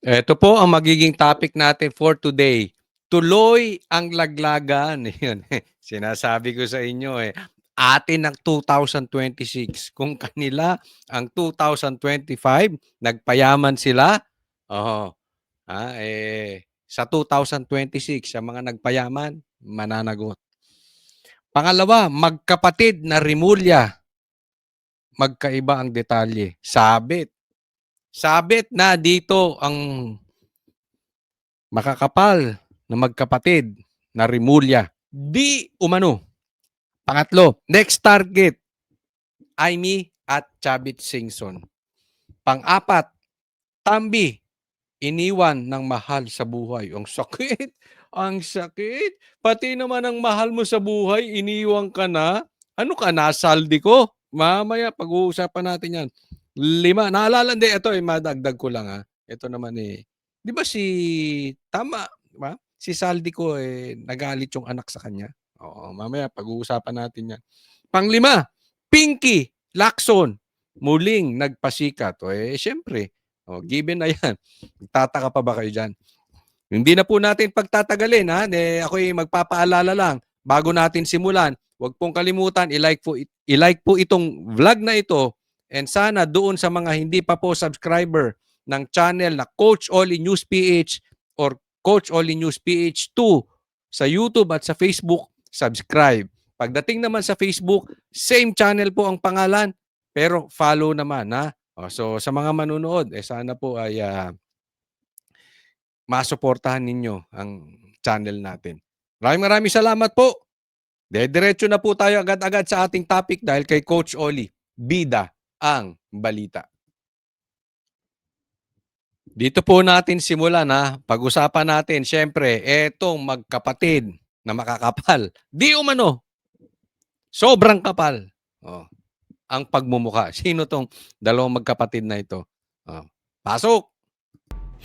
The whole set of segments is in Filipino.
Ito po ang magiging topic natin for today. Tuloy ang laglagan. Yun, sinasabi ko sa inyo atin ang 2026. Kung kanila ang 2025, nagpayaman sila. Oh, sa 2026, sa mga nagpayaman, mananagot. Pangalawa, magkapatid na Rimulya. Magkaiba ang detalye. Sabit. Sabit na dito ang makakapal na magkapatid na Rimulya. Di umano. Pangatlo, next target, Aimee at Chavit Singson. Pang-apat, Tambi, iniwan ng mahal sa buhay. Ang sakit. Ang sakit. Pati naman ang mahal mo sa buhay, iniwan ka na. Ano ka, nasaldi ko? Mamaya, pag-uusapan natin yan. 5. Naalala, hindi, ito madagdag ko lang Ito naman di ba tama, di ba? Si Saldi ko nagalit yung anak sa kanya. Oo, mamaya pag-uusapan natin yan. Pang-5, Pinky Lacson, muling nagpasikat. Syempre, given na yan. Tataka pa ba kayo dyan? Hindi na po natin pagtatagalin ako'y magpapaalala lang bago natin simulan. Huwag pong kalimutan i-like po itong vlog na ito, and sana doon sa mga hindi pa po subscriber ng channel na Coach Oli News PH or Coach Oli News PH 2 sa YouTube at sa Facebook, subscribe. Pagdating naman sa Facebook, same channel po ang pangalan, pero follow naman So sa mga manunood, sana po ay masuportahan ninyo ang channel natin. Maraming salamat po. Diretso na po tayo agad-agad sa ating topic dahil kay Coach Oli, bida ang balita. Dito po natin simulan Pag-usapan natin, syempre, etong magkapatid na makakapal. Di umano, sobrang kapal. Ang pagmumuka. Sino tong dalawang magkapatid na ito? Pasok!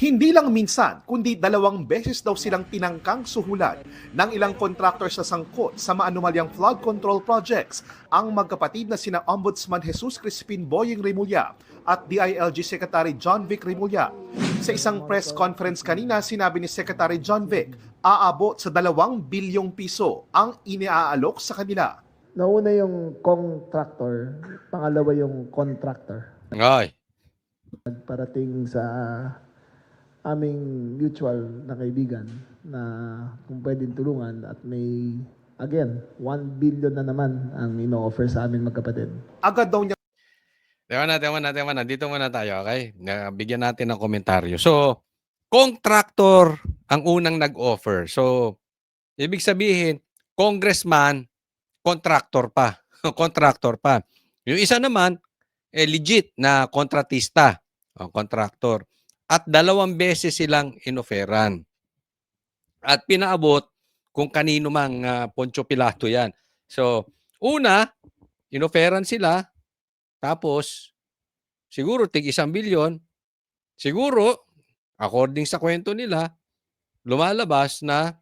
Hindi lang minsan, kundi 2 beses daw silang tinangkang suhulan ng ilang contractors sa sangkot sa maanumalyang flood control projects ang magkapatid na sina Ombudsman Jesus Crispin Boying Rimulya at DILG Secretary John Vic Rimulya. Sa isang press conference kanina, sinabi ni Secretary John Vic, aabot sa 2 bilyong piso ang iniaalok sa kanila. Nauna yung contractor, pangalawa yung contractor. Ay. Nagparating sa aming mutual na kaibigan na kung pwedeng tulungan at may, again, 1 billion na naman ang ino-offer sa amin magkapatid. Agad daw niya Tewan na. Dito muna tayo, okay? Bigyan natin ng komentaryo. So, contractor ang unang nag-offer. So, ibig sabihin, congressman, contractor pa. Contractor pa. Yung isa naman, legit na kontratista. Contractor. At 2 beses silang inoferan. At pinaabot kung kanino mang Poncio Pilato yan. So, una, inoferan sila. Tapos, siguro tig 1 bilyon. Siguro, according sa kwento nila, lumalabas na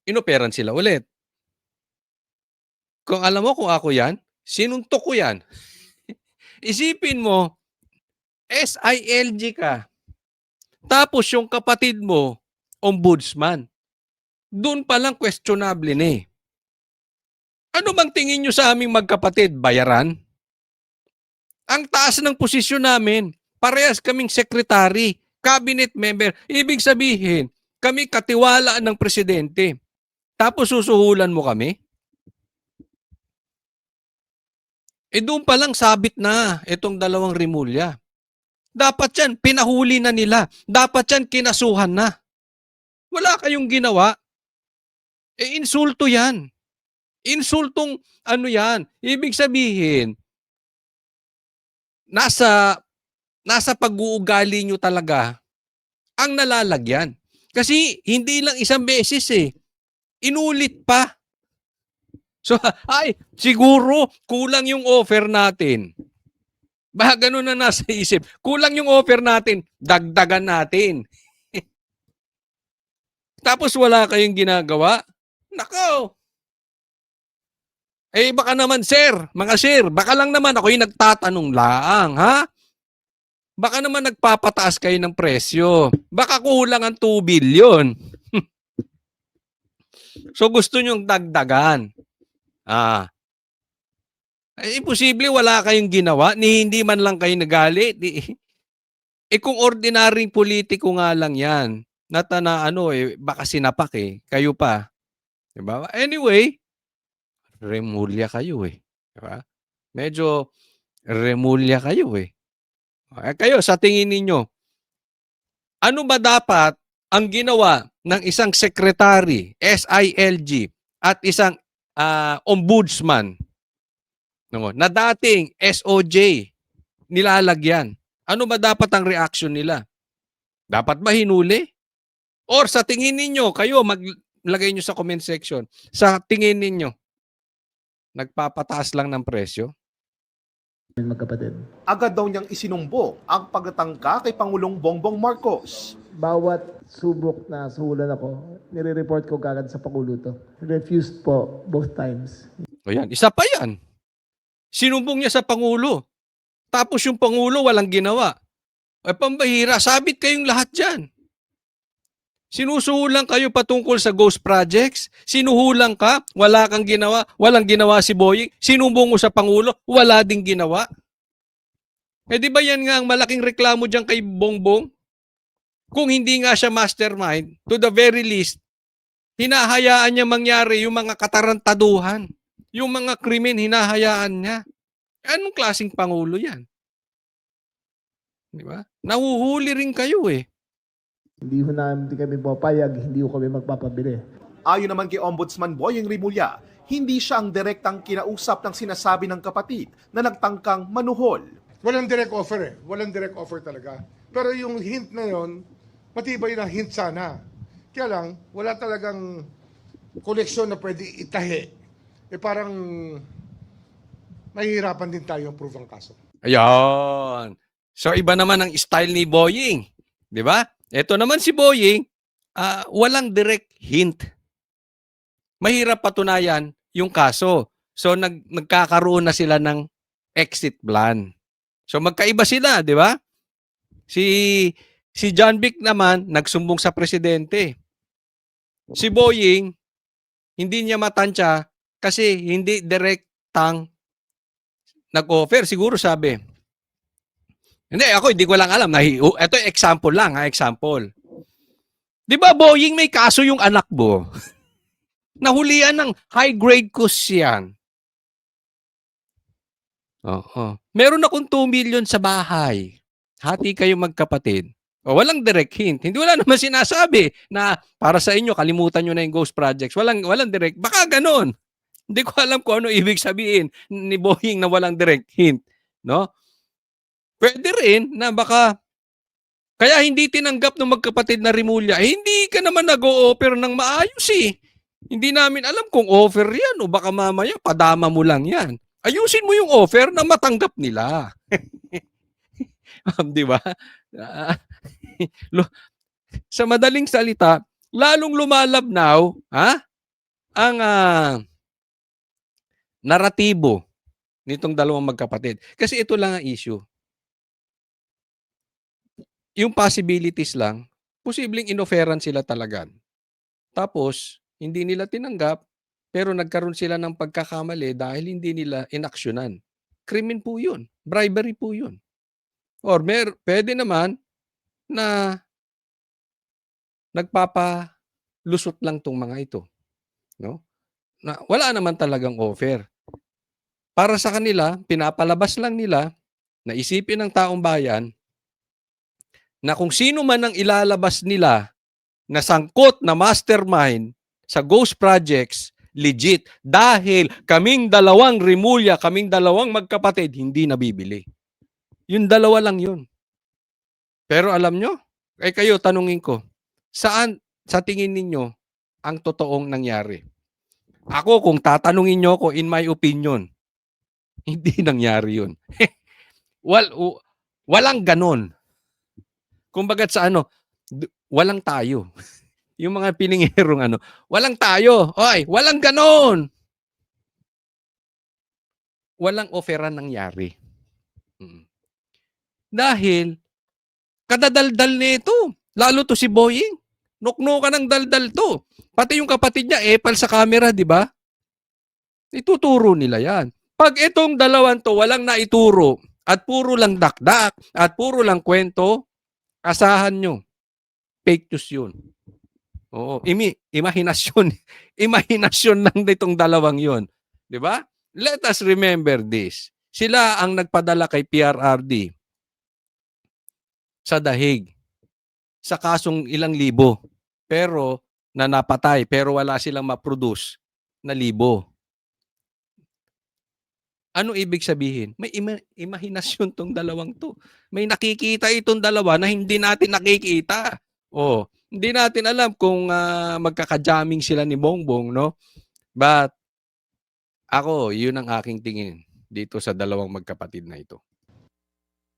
inoperan sila ulit. Kung alam mo kung ako yan, sinuntok ko yan. Isipin mo, SILG ka. Tapos yung kapatid mo, ombudsman. Doon pa lang questionable na Ano bang tingin nyo sa aming magkapatid? Bayaran? Ang taas ng posisyon namin. Parehas kaming secretary, cabinet member. Ibig sabihin, kami katiwalaan ng presidente. Tapos susuhulan mo kami? Doon pa lang sabit na itong 2 Rimulya. Dapat yan, pinahuli na nila. Dapat yan, kinasuhan na. Wala kayong ginawa. Insulto yan. Insultong yan. Ibig sabihin, nasa pag-uugali nyo talaga ang nalalagyan. Kasi hindi lang 1 beses Inulit pa. So, siguro kulang yung offer natin. Baka ganun na nasa isip. Kulang yung offer natin, dagdagan natin. Tapos wala kayong ginagawa? Nako! Baka naman, sir, mga sir, baka lang naman ako yung nagtatanong laang, ha? Baka naman nagpapataas kayo ng presyo. Baka kulang ang 2 billion. So gusto nyong dagdagan. Imposible wala kayong ginawa, ni hindi man lang kayo nagalit. Kung ordinaryong politiko nga lang yan, baka sinapak kayo pa. Diba? Anyway, remulya kayo Diba? Medyo remulya kayo Kayo, sa tingin ninyo, ano ba dapat ang ginawa ng isang secretary, SILG, at isang ombudsman na dating SOJ nilalagyan? Ano ba dapat ang reaction nila? Dapat ba hinuli? Or sa tingin ninyo, kayo maglagay nyo sa comment section, sa tingin ninyo, nagpapataas lang ng presyo? Magkapatid. Agad daw niyang isinumbong ang pagtatangka kay Pangulong Bongbong Marcos. Bawat subok na suhulan ako, nire-report ko kagad sa Pangulo to. Refused po both times. O yan, isa pa yan. Sinumbong niya sa Pangulo. Tapos yung Pangulo walang ginawa. Pambahira, sabit kayong lahat dyan. Sinusuhulan kayo patungkol sa ghost projects. Sinuhulan ka, wala kang ginawa, walang ginawa si Boying. Sinumbong mo sa Pangulo, wala ding ginawa. Di ba yan nga ang malaking reklamo dyan kay Bongbong? Kung hindi nga siya mastermind, to the very least, hinahayaan niya mangyari yung mga katarantaduhan. Yung mga krimen, hinahayaan niya. Anong klaseng Pangulo yan? Di ba? Nahuhuli rin kayo Hindi kami papayag, hindi ko kami magpapabili. Ayon naman kay Ombudsman Boyeng Rimulya, hindi siya ang direktang kinausap ng sinasabi ng kapatid na nagtangkang manuhol. Walang direct offer Walang direct offer talaga. Pero yung hint na yon, matibay na hint sana. Kaya lang, wala talagang koleksyon na pwede itahi. Parang mahihirapan din tayo prove ang kaso. Ayan. So iba naman ang style ni Boying. Di ba? Ito naman si Boying, walang direct hint. Mahirap patunayan yung kaso. So nagkakaroon na sila ng exit plan. So magkaiba sila, di ba? Si John Vic naman nagsumbong sa presidente. Si Boying hindi niya matansya kasi hindi direktang nag-offer. Siguro sabi, hindi ko lang alam. Ito example lang, example. Di ba, Boying, may kaso yung anak mo? Nahulian ng high-grade cost yan. Meron akong 2 million sa bahay. Hati kayo magkapatid. Walang direct hint. Wala naman sinasabi na para sa inyo, kalimutan nyo na yung ghost projects. Walang direct. Baka ganon. Hindi ko alam kung ano ibig sabihin ni Boying na walang direct hint. No? Pwede rin na baka kaya hindi tinanggap ng magkapatid na Rimulya. Hindi ka naman nag-o-offer ng maayos Hindi namin alam kung offer yan o baka mamaya padama mo lang yan. Ayusin mo yung offer na matanggap nila. Di ba? Sa madaling salita, lalong lumalabnaw ang naratibo nitong dalawang magkapatid. Kasi ito lang ang issue. Yung possibilities lang, posibleng inoferan sila talaga. Tapos, hindi nila tinanggap, pero nagkaroon sila ng pagkakamali dahil hindi nila inaksyonan. Krimen po yun. Bribery po yun. Or pwede naman na nagpapalusot lang tong mga ito. No? Na wala naman talagang offer. Para sa kanila, pinapalabas lang nila na isipin ng taong bayan na kung sino man ang ilalabas nila na sangkot na mastermind sa ghost projects, legit. Dahil kaming dalawang Rimulya, kaming dalawang magkapatid, hindi nabibili. Yung dalawa lang yun. Pero alam nyo, kayo tanungin ko, saan sa tingin ninyo ang totoong nangyari? Ako, kung tatanungin nyo ko, in my opinion, hindi nangyari yun. Walang ganon. Kumbaga sa walang tayo. Yung mga pilingerong walang tayo. Oy, walang ganon. Walang offeran nangyari. Dahil Kadadaldal nito. Lalo to si Boying. Nuknukan ng daldal to. Pati yung kapatid niya, epal sa camera, di ba? Ituturo nila yan. Pag itong dalawang to walang naituro at puro lang dakdak at puro lang kwento, asahan nyo. Fake news yun. Oo, imahinasyon. Imahinasyon lang nitong dalawang yon, 'di ba? Let us remember this. Sila ang nagpadala kay PRRD sa dahig sa kasong ilang libo. Pero na napatay, pero wala silang ma-produce na libo. Ano ibig sabihin? May imahinasyon tong dalawang to. May nakikita itong dalawa na hindi natin nakikita. Oh, hindi natin alam kung magkaka-jamming sila ni Bongbong, no? But ako, yun ang aking tingin dito sa dalawang magkapatid na ito.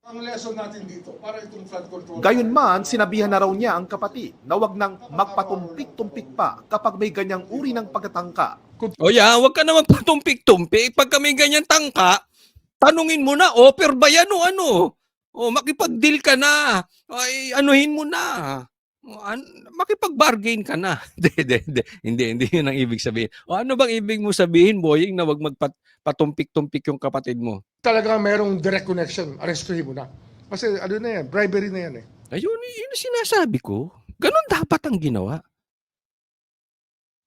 Ang lesson natin dito, para itong flood control. Gayunman, sinabihan na raw niya ang kapatid na wag nang magpatumpik-tumpik pa kapag may ganyang uri ng pagtatangka. O yeah, huwag ka na magpatumpik-tumpik. Pag kami ganyan tangka, tanungin mo na, offer ba yan o ano? O makipag-deal ka na. Ay, anuhin mo na. Makipag-bargain ka na. Hindi yun ang ibig sabihin. O ano bang ibig mo sabihin, Boying, na wag magpatumpik-tumpik yung kapatid mo? Talagang merong direct connection, arestuhin mo na. Kasi ano na yan, bribery na yan eh. Ayun, yun ang sinasabi ko. Ganon dapat ang ginawa.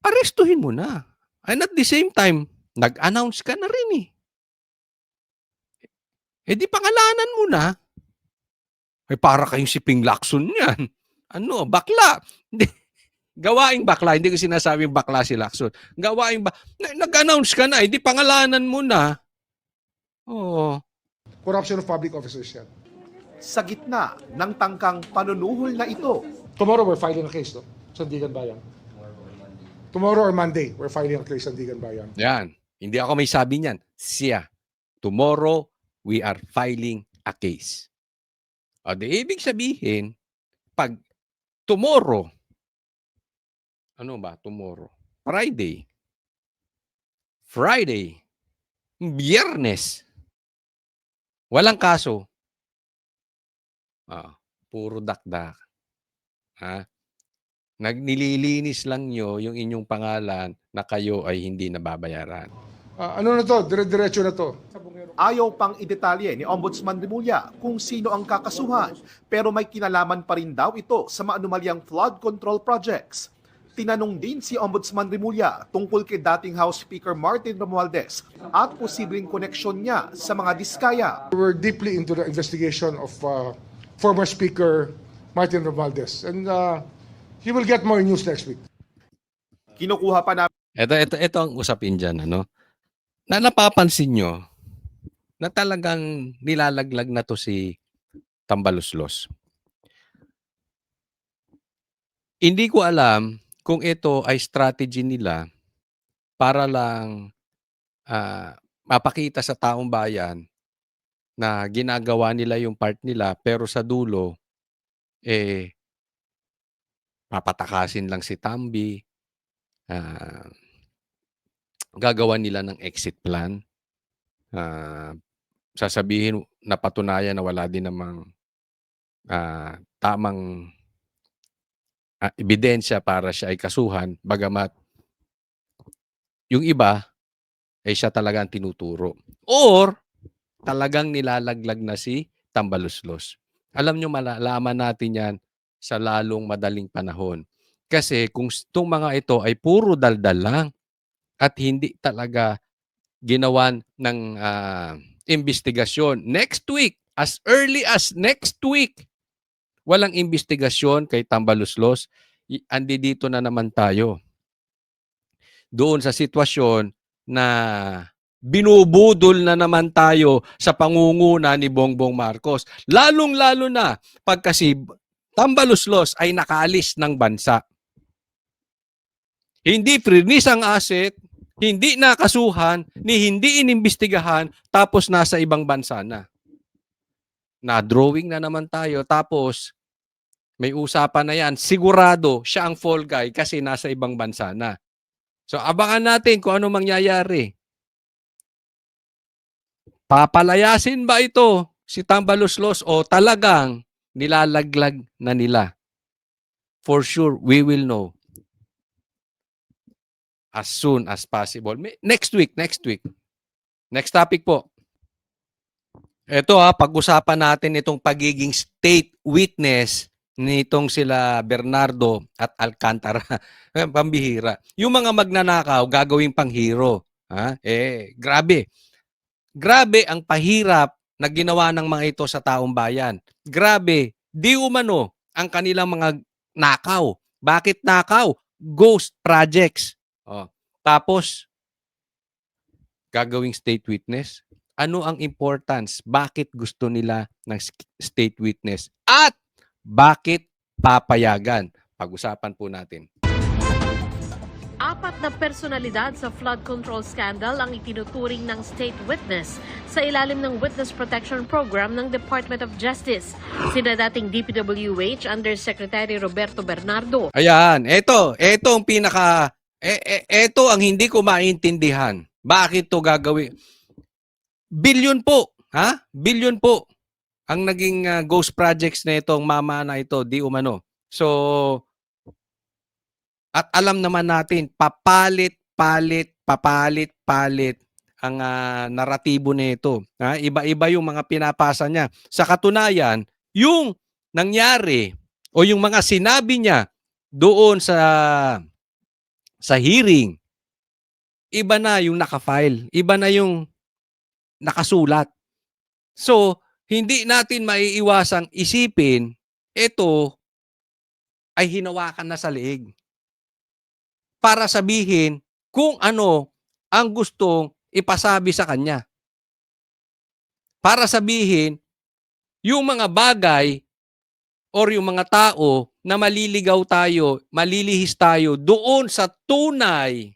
Arestuhin mo na. And at the same time, nag-announce ka na rin eh. Eh di pangalanan mo na. Eh para kayong si Ping Lacson yan. Ano, bakla. Hindi. Gawaing bakla. Hindi ko sinasabing bakla si Lacson. Gawaing nag-announce ka na. Eh di pangalanan mo na. Oo. Corruption of public officers yan. Sa gitna ng tangkang panunuhol na ito, Tomorrow we're filing a case, no? Sandigan Bayan. Tomorrow or Monday, we're filing a case Sandigan Bayan. Yan. Hindi ako may sabi niyan. Siya. Tomorrow, we are filing a case. O di ibig sabihin, pag tomorrow, ano ba tomorrow? Friday, Biyernes, walang kaso. Puro dakdak. Ha? Nililinis lang nyo yung inyong pangalan na kayo ay hindi nababayaran. Ano na to? Dire-diretso na to. ayaw pang idetalye ni Ombudsman Remulla kung sino ang kakasuhan, pero may kinalaman pa rin daw ito sa maanumalyang flood control projects. Tinanong din si Ombudsman Remulla tungkol kay dating House Speaker Martin Romualdez at posibleng koneksyon niya sa mga diskaya. We're deeply into the investigation of former Speaker Martin Romualdez, and he will get more news next week. Kinukuha pa namin Ito ang usapin dyan, ano? Na napapansin nyo na talagang nilalaglag na to si Tambaluslos. Hindi ko alam kung ito ay strategy nila para lang mapakita sa taong bayan na ginagawa nila yung part nila, pero sa dulo, papatakasin lang si Tambi, gagawa nila ng exit plan, sasabihin na patunayan na wala din namang tamang ebidensya para siya ay kasuhan, bagamat yung iba ay siya talagang tinuturo. Or talagang nilalaglag na si Tambaluslos. Alam nyo, malalaman natin yan sa lalong madaling panahon. Kasi kung itong mga ito ay puro daldal lang at hindi talaga ginawan ng investigasyon, next week, as early as next week, walang investigasyon kay Tambaluslos, andi dito na naman tayo. Doon sa sitwasyon na binubudol na naman tayo sa pangunguna ni Bongbong Marcos. Lalong-lalo na pag kasi Tambaluslos ay nakaalis ng bansa. Hindi freeze ang asset, hindi nakasuhan, ni hindi inimbestigahan, tapos nasa ibang bansa na. Na-drawing na naman tayo, tapos may usapan na yan, sigurado siya ang fall guy kasi nasa ibang bansa na. So abangan natin kung ano mangyayari. Papalayasin ba ito si Tambaluslos o talagang nilalaglag na nila. For sure, we will know as soon as possible. Next week. Next topic po. Ito pag-usapan natin itong pagiging state witness nitong sila Bernardo at Alcantara. Pambihira. Yung mga magnanakaw, gagawing panghero. Grabe. Grabe ang pahirap na ginawa ng mga ito sa taong bayan. Grabe. Di umano ang kanilang mga nakaw. Bakit nakaw? Ghost projects. Tapos, gagawing state witness. Ano ang importance? Bakit gusto nila ng state witness? At bakit papayagan? Pag-usapan po natin. 4 na personalidad sa flood control scandal ang itinuturing ng state witness sa ilalim ng Witness Protection Program ng Department of Justice. Sina dating DPWH Undersecretary Roberto Bernardo. Ayan, ito ang pinaka ito ang hindi ko maintindihan. Bakit to gagawin? Billion po, Billion po ang naging ghost projects na itong mama na ito, di umano. So, at alam naman natin, papalit ang naratibo nito. Iba-iba yung mga pinapasa niya. Sa katunayan, yung nangyari o yung mga sinabi niya doon sa hearing, iba na yung nakafile, iba na yung nakasulat. So, hindi natin maiiwasang isipin, ito ay hinawakan na sa leeg. Para sabihin kung ano ang gustong ipasabi sa kanya. Para sabihin, yung mga bagay or yung mga tao na maliligaw tayo, malilihis tayo doon sa tunay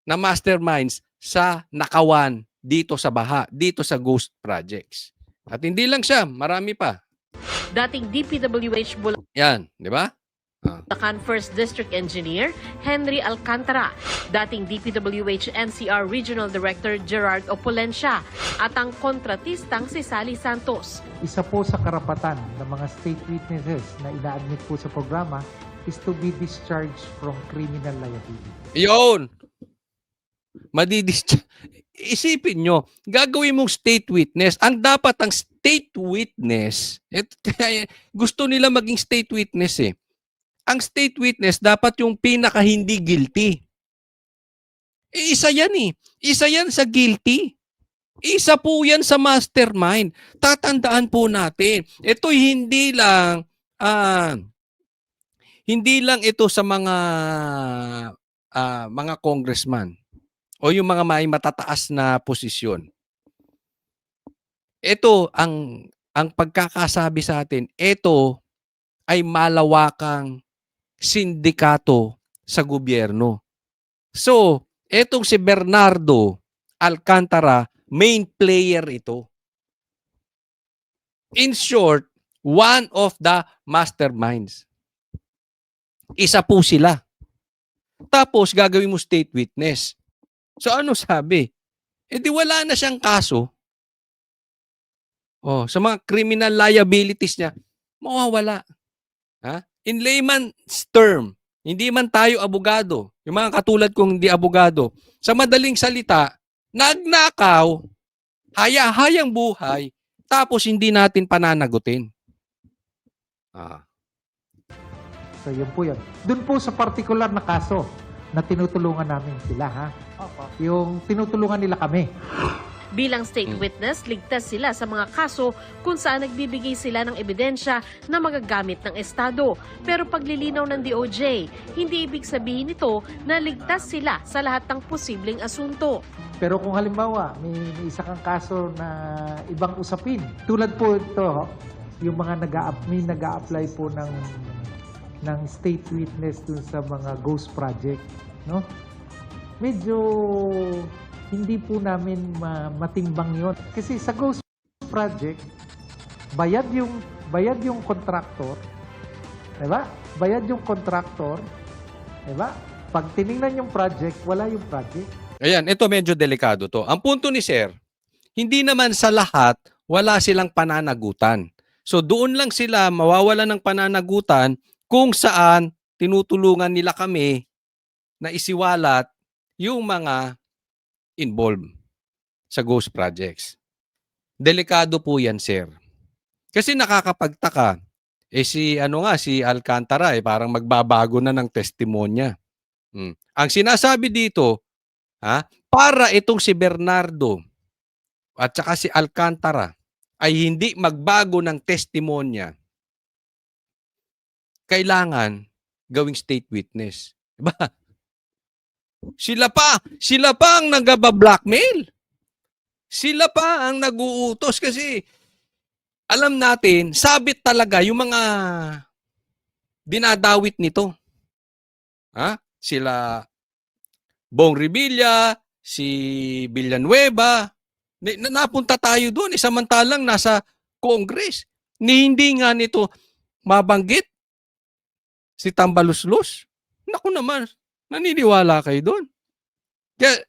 na masterminds sa nakawan dito sa baha, dito sa ghost projects. At hindi lang siya, marami pa. Dating DPWH Yan, di ba? Bulacan 1st District Engineer Henry Alcantara, dating DPWH NCR Regional Director Gerard Opulencia, at ang kontratistang si Sally Santos. Isa po sa karapatan ng mga state witnesses na ina-admit po sa programa is to be discharged from criminal liability. Iyon! Isipin nyo, gagawin mong state witness. Ang dapat ang state witness, gusto nila maging state witness eh. Ang state witness dapat yung pinaka hindi guilty. Isa yan eh. Isa yan sa guilty. Isa po yan sa mastermind. Tatandaan po natin. Ito hindi lang ito sa mga congressman o yung mga may matataas na posisyon. Ito ang pagkakasabi sa atin, ito ay malawakang sindikato sa gobyerno. So, etong si Bernardo Alcantara, main player ito. In short, one of the masterminds. Isa po sila. Tapos, gagawin mo state witness. So, ano sabi? Di wala na siyang kaso. Sa mga criminal liabilities niya, mawawala. In layman's term, hindi man tayo abogado, yung mga katulad kong hindi abogado, sa madaling salita, nagnakaw, haya-hayang buhay, tapos hindi natin pananagutin. So yun po yun. Doon po sa particular na kaso na tinutulungan namin sila, ha? Yung tinutulungan nila kami. Bilang state witness, ligtas sila sa mga kaso kung saan nagbibigay sila ng ebidensya na magagamit ng Estado. Pero paglilinaw ng DOJ, hindi ibig sabihin nito na ligtas sila sa lahat ng posibleng asunto. Pero kung halimbawa, may isa kang kaso na ibang usapin, tulad po ito, yung mga nag-a-apply po ng state witness dun sa mga ghost project, no? Medyo hindi po namin matimbang yon. Kasi sa ghost project, bayad yung contractor, 'di ba? Bayad yung contractor, 'di ba? Pag tiningnan yung project, wala yung project. Ayan, ito medyo delikado to. Ang punto ni Sir, hindi naman sa lahat wala silang pananagutan. So doon lang sila mawawala ng pananagutan kung saan tinutulungan nila kami na isiwalat yung mga involved sa ghost projects. Delikado po yan, sir. Kasi nakakapagtaka, si Alcantara parang magbabago na ng testimonya. Ang sinasabi dito, para itong si Bernardo at saka si Alcantara ay hindi magbago ng testimonya, kailangan gawing state witness. Diba? Sila pa ang nagba-blackmail. Sila pa ang nag-uutos kasi alam natin, sabit talaga yung mga dinadawit nito. Sila Bong Revilla, si Villanueva, napunta tayo doon, samantalang nasa Congress. Hindi nga nito mabanggit si Tambaluslos. Naku naman, naniniwala kayo doon. Kaya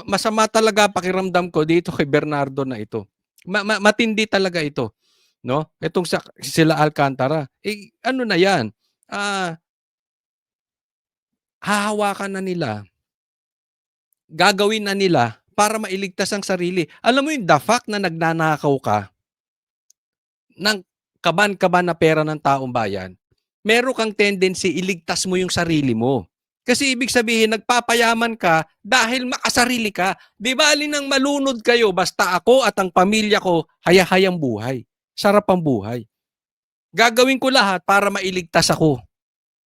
masama talaga pakiramdam ko dito kay Bernardo na ito. Matindi talaga ito, no? Itong sila Alcantara. Ano na 'yan? Hahawakan na nila. Gagawin na nila para mailigtas ang sarili. Alam mo yung the fact na nagnanakaw ka ng kaban-kaban na pera ng taong bayan, meron kang tendency iligtas mo yung sarili mo. Kasi ibig sabihin, nagpapayaman ka dahil makasarili ka. Di ba nang malunod kayo, basta ako at ang pamilya ko, hayahayang buhay. Sarap ang buhay. Gagawin ko lahat para mailigtas ako.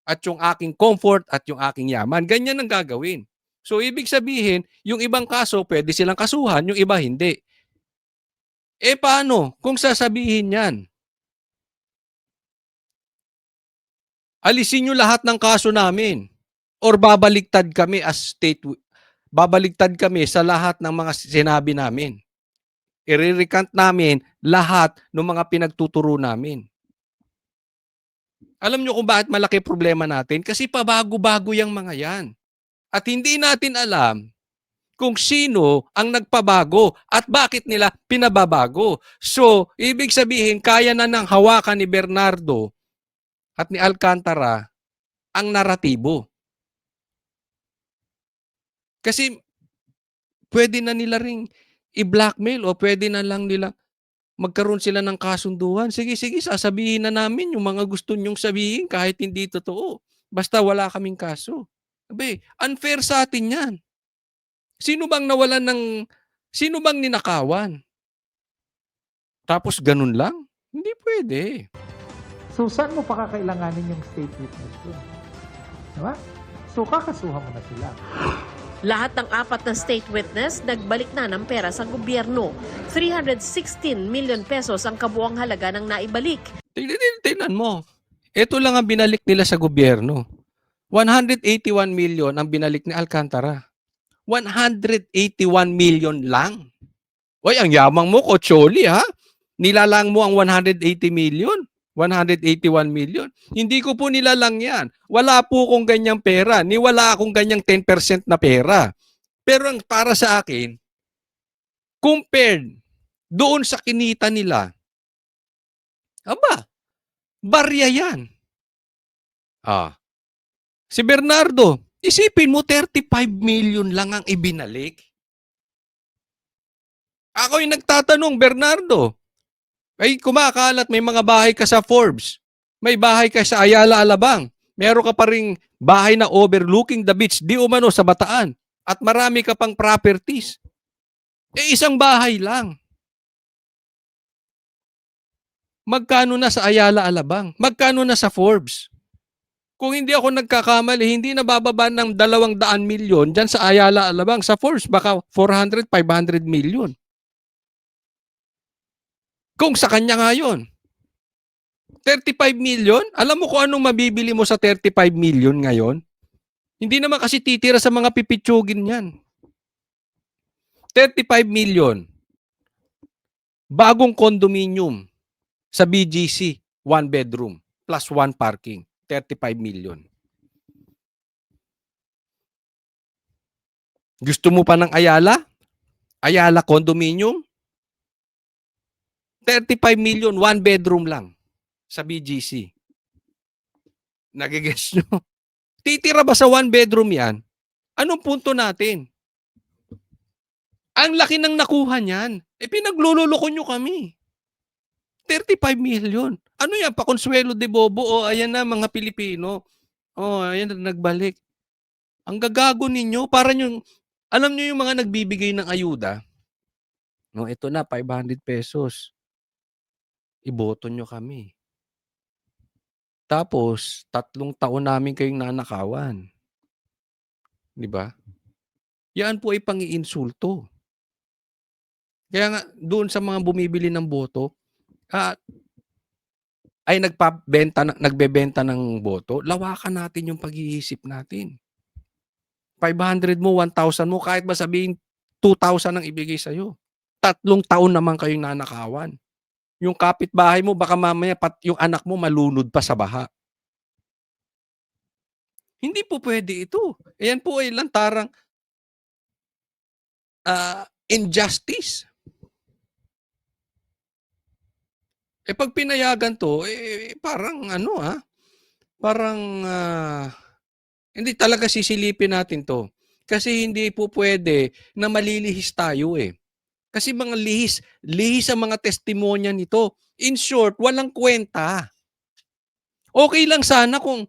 At yung aking comfort at yung aking yaman. Ganyan ang gagawin. So, ibig sabihin, yung ibang kaso, pwede silang kasuhan, yung iba hindi. Paano kung sasabihin yan? Alisin nyo lahat ng kaso namin. Or babaligtad kami as babaligtad kami sa lahat ng mga sinabi namin. I-recant namin lahat ng mga pinagtuturo namin. Alam nyo kung bakit malaki problema natin? Kasi pabago-bago yung mga yan. At hindi natin alam kung sino ang nagpabago at bakit nila pinababago. So, ibig sabihin, kaya na ng hawakan ni Bernardo at ni Alcantara ang naratibo. Kasi pwede na nila ring i-blackmail o pwede na lang nila magkaroon sila ng kasunduan. Sige, sasabihin na namin yung mga gusto nyong sabihin kahit hindi totoo. Basta wala kaming kaso. Sabi, unfair sa atin yan. Sino bang ninakawan? Tapos ganun lang? Hindi pwede. So, saan mo pa kakailanganin yung state witness doon? Diba? So, kakasuhan mo na sila. Lahat ng 4 na state witness nagbalik na ng pera sa gobyerno. 316 million pesos ang kabuuang halaga ng naibalik. Tingnan mo. Ito lang ang binalik nila sa gobyerno. 181 million ang binalik ni Alcantara. 181 million lang. Oy, ang yamang mo, Kocholi, ha? Nilalang mo ang 180 million. 181 million. Hindi ko po nilalang yan. Wala po kong ganyang pera. Wala akong ganyang 10% na pera. Pero ang para sa akin, compared doon sa kinita nila, barya yan. Si Bernardo, isipin mo 35 million lang ang ibinalik. Ako yung nagtatanong, Bernardo, ay kumakalat, may mga bahay ka sa Forbes, may bahay ka sa Ayala Alabang, meron ka pa ring bahay na overlooking the beach, di umano sa Bataan, at marami ka pang properties. Isang bahay lang. Magkano na sa Ayala Alabang? Magkano na sa Forbes? Kung hindi ako nagkakamali, hindi nabababa ng 200 milyon dyan sa Ayala Alabang. Sa Forbes, baka 400, 500 milyon. Kung sa kanya nga yun. 35 million? Alam mo kung anong mabibili mo sa 35 million ngayon? Hindi naman kasi titira sa mga pipitsugin yan. 35 million. Bagong condominium sa BGC, 1 bedroom, plus 1 parking. 35 million. Gusto mo pa ng Ayala? Ayala condominium? 35 million, one bedroom lang sa BGC. Nagigets nyo? Titira ba sa one bedroom yan? Anong punto natin? Ang laki ng nakuha niyan. Pinaglululoko nyo kami. 35 million. Ano yan? Pakonsuelo de Bobo. O, ayan na mga Pilipino. O, ayan na nagbalik. Ang gagago ninyo. Para nyo, alam nyo yung mga nagbibigay ng ayuda? No, ito na, 500 pesos. Iboto nyo kami. Tapos, 3 taon namin kayong nanakawan. Di ba? Yan po ay pang-iinsulto. Kaya nga, doon sa mga bumibili ng boto, ay nagbebenta ng boto, lawakan natin yung pag-iisip natin. 500 mo, 1,000 mo, kahit ba sabihin 2,000 ang ibigay sa'yo. 3 taon naman kayong nanakawan. Yung kapitbahay mo, baka mamaya yung anak mo malunod pa sa baha. Hindi po pwede ito. Ayan po ay lantarang injustice. Pag pinayagan to, parang parang hindi talaga sisilipin natin to. Kasi hindi po pwede na malilihis tayo Kasi mga lihis ang mga testimonya nito. In short, walang kwenta. Okay lang sana kung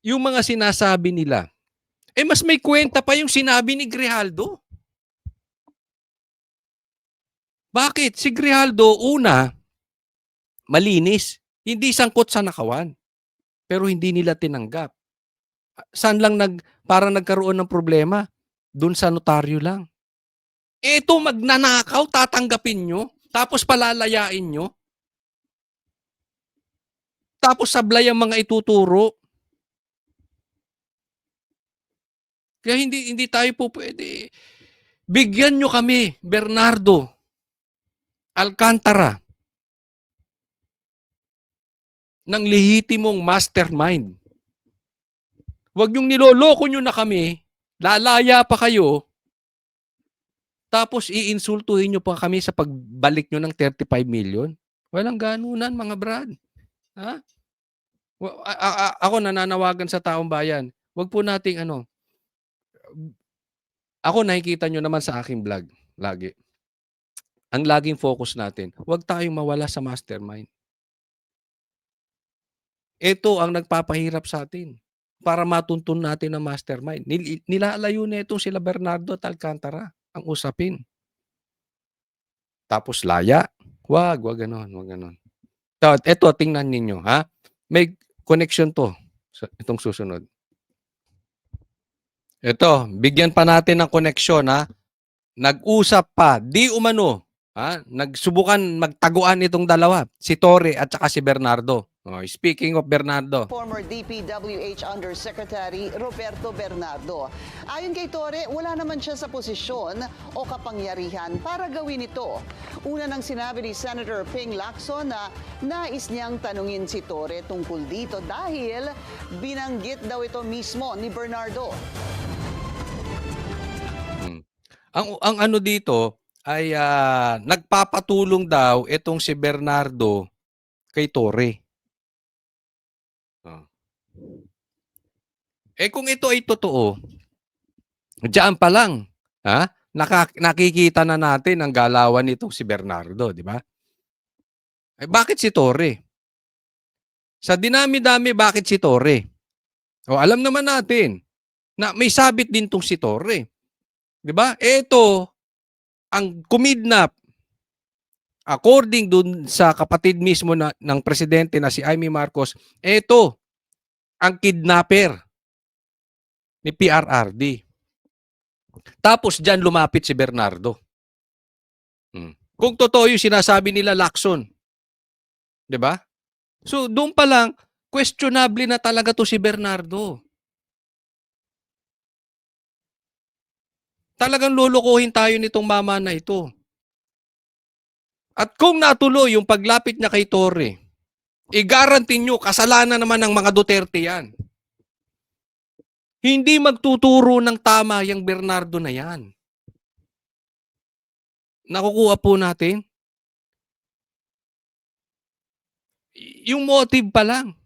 yung mga sinasabi nila, mas may kwenta pa yung sinabi ni Grijaldo. Bakit? Si Grijaldo, una, malinis. Hindi sangkot sa nakawan. Pero hindi nila tinanggap. Saan lang parang nagkaroon ng problema? Doon sa notaryo lang. Ito magnanakaw, tatanggapin nyo, tapos palalayain nyo. Tapos sablay ang mga ituturo. Kaya hindi tayo po pwede. Bigyan nyo kami, Bernardo Alcantara, ng lehitimong mastermind. Huwag yung niloloko nyo na kami, lalaya pa kayo, tapos iinsultuhin nyo pa kami sa pagbalik nyo ng 35 million. Walang ganunan, mga brad. Ha? Ako nananawagan sa taong bayan. Huwag po nating ako nakikita nyo naman sa aking vlog lagi. Ang laging focus natin, huwag tayong mawala sa mastermind. Ito ang nagpapahirap sa atin para matuntun natin ang mastermind. Nilalayo na itong sila Bernardo at Alcantara ang usapin. Tapos laya. Wag ganon. Ito, tingnan ninyo, ha? May connection to itong susunod. Ito, bigyan pa natin ng connection, ha? Nag-usap pa, di umano, ha? Nagsubukan magtaguan itong dalawa, si Torre at saka si Bernardo. Speaking of Bernardo, Former DPWH Undersecretary Roberto Bernardo. Ayon kay Torre, wala naman siya sa posisyon o kapangyarihan para gawin ito. Una nang sinabi ni Senator Ping Lacson na nais niyang tanungin si Torre tungkol dito dahil binanggit daw ito mismo ni Bernardo. ang ano dito ay nagpapatulong daw itong si Bernardo kay Torre. Kung ito ay totoo, diyan pa lang, nakikita na natin ang galawan nitong si Bernardo, di ba? Bakit si Torre? Sa dinami-dami, bakit si Torre? Alam naman natin na may sabit din tong si Torre. Di ba? Ito, ang kumidnap, according dun sa kapatid mismo ng presidente na si Amy Marcos, ito, ang kidnapper ni PRRD. Tapos dyan lumapit si Bernardo. Kung totoo yung sinasabi nila Lacson. Di ba? So doon pa lang, questionable na talaga to si Bernardo. Talagang lulukuhin tayo nitong mama na ito. At kung natuloy yung paglapit niya kay Torre, i-guarantee nyo, kasalanan naman ng mga Duterte yan. Hindi magtuturo ng tama yung Bernardo na yan. Nakukuha po natin? yung motive pa lang.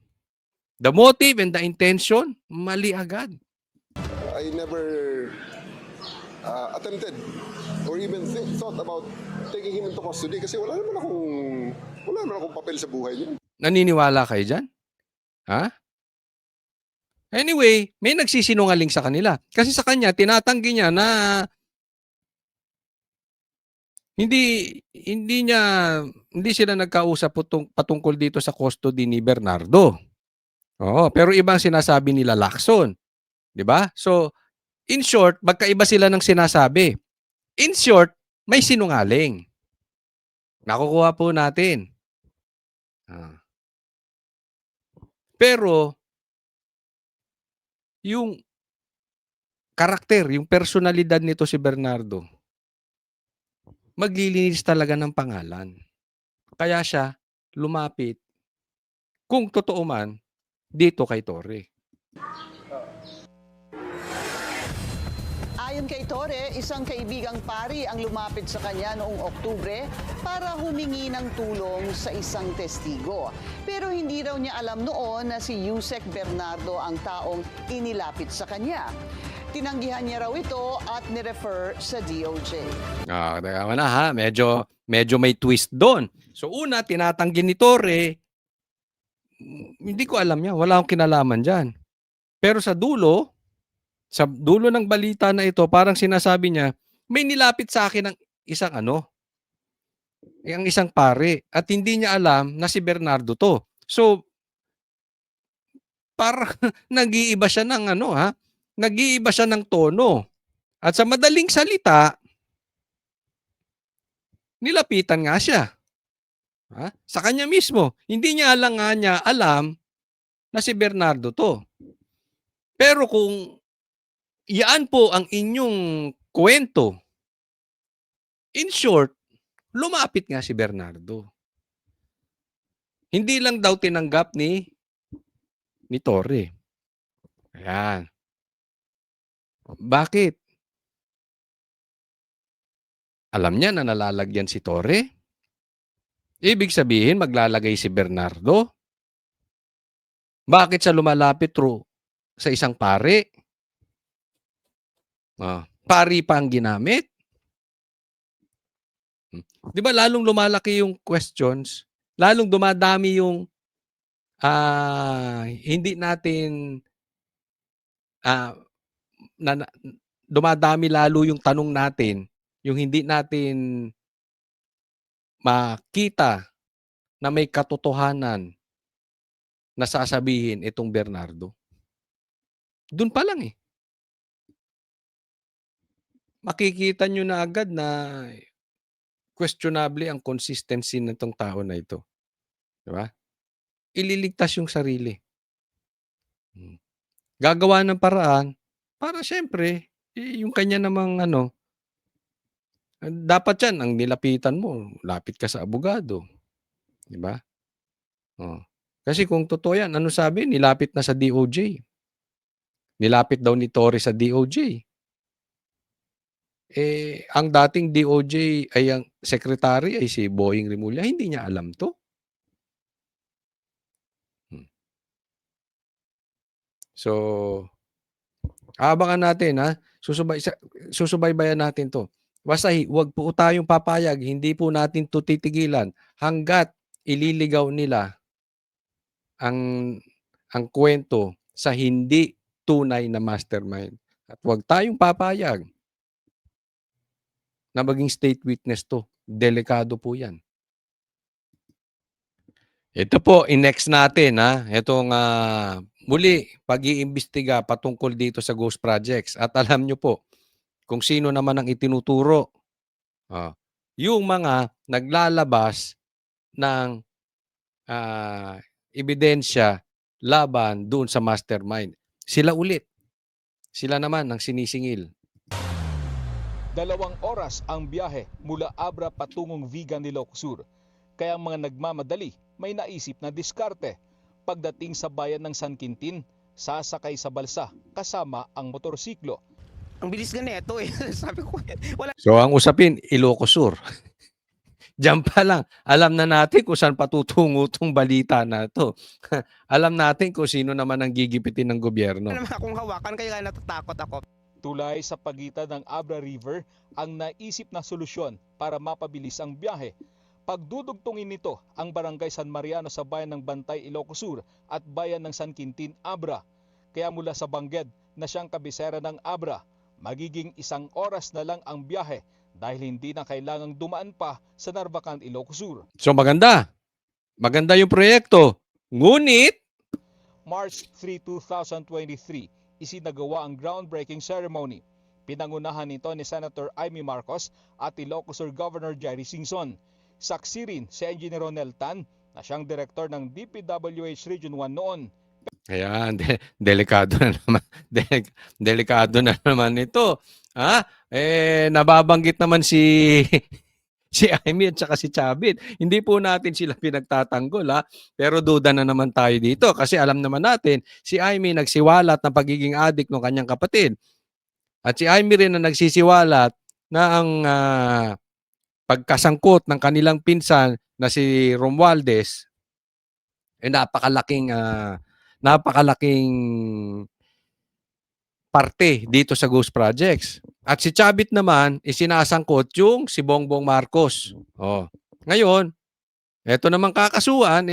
The motive and the intention, mali agad. I never attempted or even thought about taking him into custody kasi wala naman akong papel sa buhay niya. Naniniwala kayo dyan? Ha? Anyway, may nagsisinungaling sa kanila. Kasi sa kanya, tinatanggi niya na hindi sila nagkausap patungkol dito sa custody ni Bernardo. Oo, pero ibang sinasabi nila Lacson. 'Di ba? So, in short, magkaiba sila ng sinasabi. In short, may sinungaling. Nakukuha po natin. Pero, yung karakter, yung personalidad nito si Bernardo, maglilinis talaga ng pangalan. Kaya siya lumapit, kung totoo man, dito kay Torre. Ayon kay Torre, isang kaibigang pari ang lumapit sa kanya noong Oktubre para humingi ng tulong sa isang testigo. Pero hindi raw niya alam noon na si Yusek Bernardo ang taong inilapit sa kanya. Tinanggihan niya raw ito at nirefer sa DOJ. Teka na ha, medyo may twist doon. So una, tinatanggi ni Torre, hindi ko alam niya, wala akong kinalaman dyan. Pero sa dulo ng balita na ito, parang sinasabi niya, may nilapit sa akin ng isang pare, at hindi niya alam na si Bernardo to. So, parang nag-iiba siya ng nag-iiba siya ng tono. At sa madaling salita, nilapitan nga siya. Sa kanya mismo. Hindi niya alam na si Bernardo to. Pero kung iyan po ang inyong kwento, in short, lumapit nga si Bernardo. Hindi lang daw tinanggap ni Torre. Ayan. Bakit? Alam niya na nalalagyan si Torre? Ibig sabihin, maglalagay si Bernardo? Bakit siya lumalapit sa isang pare? Pari pa ang ginamit? Di ba lalong lumalaki yung questions? Lalong dumadami yung hindi natin dumadami lalo yung tanong natin, yung hindi natin makita na may katotohanan na sasabihin itong Bernardo. Doon pa lang makikita nyo na agad na questionable ang consistency nitong tao na ito. Di ba? Ililigtas yung sarili. Gagawa ng paraan para syempre, yung kanya namang dapat yan, ang nilapitan mo, lapit ka sa abogado. Di ba? Kasi kung totoo yan, ano sabi? Nilapit na sa DOJ. Nilapit daw ni Torre sa DOJ. Ang dating DOJ ay ang secretary ay si Boying Rimulya. Hindi niya alam to. So, abangan natin susubaybayan natin to. Basta huwag po tayong papayag, hindi po natin to titigilan hanggat ililigaw nila ang kwento sa hindi tunay na mastermind. At huwag tayong papayag na maging state witness to. Delikado po yan. Ito po, in-next natin itong muli, pag-iimbestiga patungkol dito sa Ghost Projects. At alam nyo po, kung sino naman ang itinuturo, yung mga naglalabas ng ebidensya laban doon sa mastermind. Sila ulit. Sila naman ang sinisingil. 2 oras ang biyahe mula Abra patungong Vigan de Ilocos Sur. Kaya ang mga nagmamadali may naisip na diskarte. Pagdating sa bayan ng San Quintin, sasakay sa balsa kasama ang motorsiklo. Ang bilis nga neto Sabi ko, wala. So ang usapin, Ilocos Sur. Diyan pa lang, alam na natin kung saan patutungo 'tong balita na 'to. Alam natin kung sino naman ang gigipitin ng gobyerno. naman akong hawakan kaya natatakot ako. Tulay sa pagitan ng Abra River ang naisip na solusyon para mapabilis ang biyahe. Pagdudugtungin nito ang Barangay San Mariano sa bayan ng Bantay, Ilocos Sur at bayan ng San Quintin, Abra. Kaya mula sa Bangged na siyang kabisera ng Abra, magiging 1 oras na lang ang biyahe dahil hindi na kailangang dumaan pa sa Narvacan, Ilocos Sur. So maganda. Maganda yung proyekto. Ngunit, March 3, 2023, isinagawa ang groundbreaking ceremony. Pinangunahan nito ni Senator Amy Marcos at Ilocos Sur Governor Jerry Singson. Saksi rin si Engineer Ronel Tan na siyang direktor ng DPWH Region 1 noon. ayan, delikado na naman. Delikado na naman ito. Ha? Nababanggit naman si si Amy at saka si Chavit. Hindi po natin sila pinagtatanggol, ha? Pero duda na naman tayo dito kasi alam naman natin si Amy nagsiwalat ng pagiging adik ng kanyang kapatid. At si Amy rin na nagsisiwalat na ang pagkasangkot ng kanilang pinsan na si Romualdez napakalaking parte dito sa Ghost Projects. At si Chavit naman isinasangkot yung si Bongbong Marcos. Oh. Ngayon, eto naman kakasuhan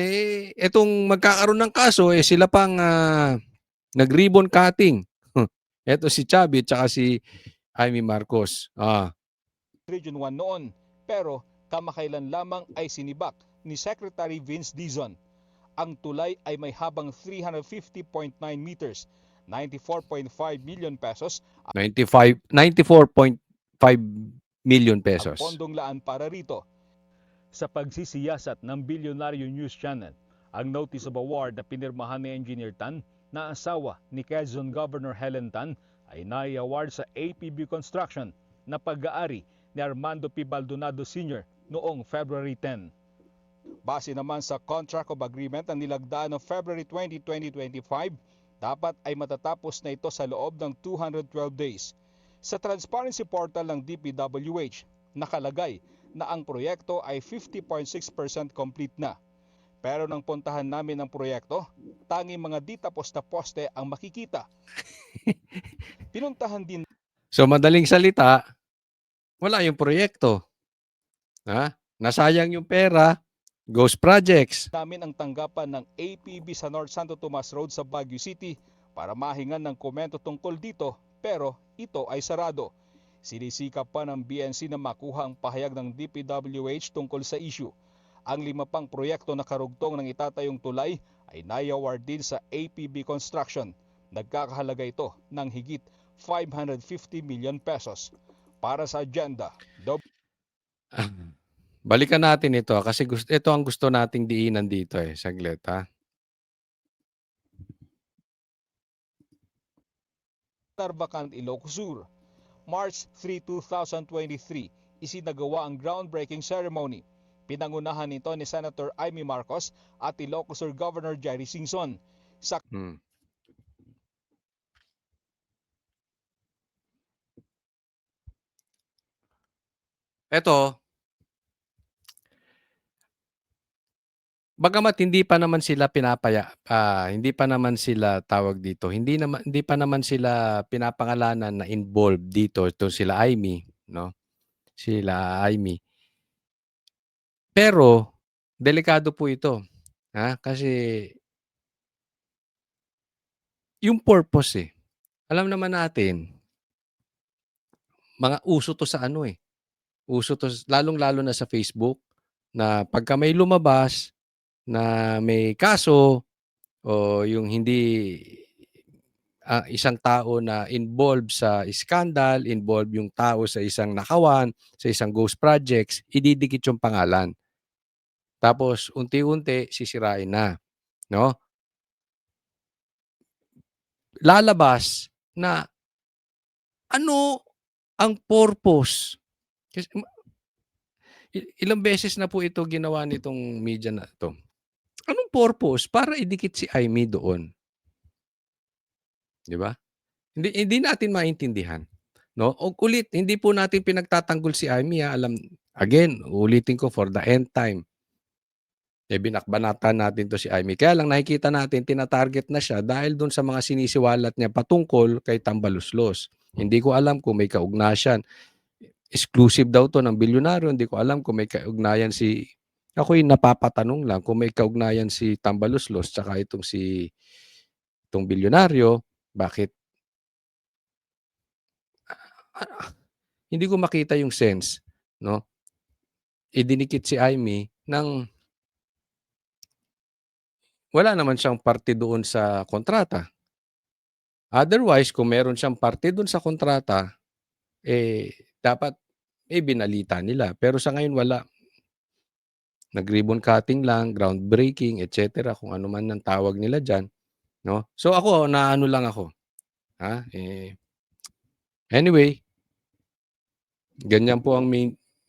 etong magkakaroon ng kaso sila pang nag-ribbon cutting. Eto si Chavit tsaka si Amy Marcos. Region 1 noon, pero kamakailan lamang ay sinibak ni Secretary Vince Dizon. Ang tulay ay may habang 350.9 meters, 94.5 million pesos 94.5 million pesos. ang pondong laan para rito. Sa pagsisiyasat ng Bilyonaryo News Channel, ang Notice of Award na pinirmahan ni Engineer Tan na asawa ni Quezon Governor Helen Tan ay nai-award sa APB Construction na pag-aari ni Armando P. Baldonado Sr. noong February 10. Base naman sa Contract of Agreement na nilagdaan ng February 20, 2025, dapat ay matatapos na ito sa loob ng 212 days. Sa transparency portal ng DPWH, nakalagay na ang proyekto ay 50.6% complete na. Pero nang puntahan namin ang proyekto, tanging mga di tapos na poste ang makikita. Pinuntahan din So madaling salita, wala yung proyekto. Nasayang yung pera, Ghost Projects. namin ang tanggapan ng APB sa North Santo Tomas Road sa Baguio City para mahingan ng komento tungkol dito, pero ito ay sarado. Sinisikap pa ng BNC na makuha ang pahayag ng DPWH tungkol sa issue. Ang 5 pang proyekto na karugtong ng itatayong tulay ay nai-award din sa APB Construction. Nagkakahalaga ito ng higit 550 million pesos. Para sa agenda, Balikan natin ito kasi ito ang gusto nating diinan dito saglit Narvacan, Ilocos Sur. March 3, 2023, isinagawa ang groundbreaking ceremony. Pinangunahan nito ni Senator Amy Marcos at Ilocos Sur Governor Jerry Singson. Ito, bagamat hindi pa naman sila hindi pa naman sila tawag dito, hindi pa naman sila pinapangalanan na involved dito, ito sila Amy, no? Sila Amy. Pero delikado po ito, kasi yung purpose alam naman natin, mga uso to sa uso to lalong-lalo na sa Facebook na pagka may lumabas na may kaso o yung hindi isang tao na involved sa scandal, involved yung tao sa isang nakawan, sa isang ghost projects, ididikit yung pangalan. Tapos unti-unti sisirain na, no? Lalabas na ano ang purpose. Kasi ilang beses na po ito ginawa nitong media na ito. Anong purpose? Para idikit si Amy doon. 'Di ba? Hindi natin maintindihan, no? O ulit, hindi po natin pinagtatanggol si Amy, alam Again, ulitin ko for the end time. Binakbanatan natin to si Amy. Kaya lang nakikita natin, tina-target na siya dahil dun sa mga sinisiwalat niya patungkol kay Tambaluslos. Hindi ko alam kung may kaugnayan. Exclusive daw to ng bilyonaryo. Hindi ko alam kung may kaugnayan si... Ako'y napapatanong lang kung may kaugnayan si Tambaluslos tsaka itong bilyonaryo. Bakit? Hindi ko makita yung sense, no? Idinikit si Amy ng wala naman siyang parte doon sa kontrata. Otherwise, kung meron siyang parte doon sa kontrata, dapat binalita nila. Pero sa ngayon wala. Nag-ribbon cutting lang, groundbreaking, etc. Kung ano man ang tawag nila dyan. No? So ako, naano lang ako. Anyway, ganyan po ang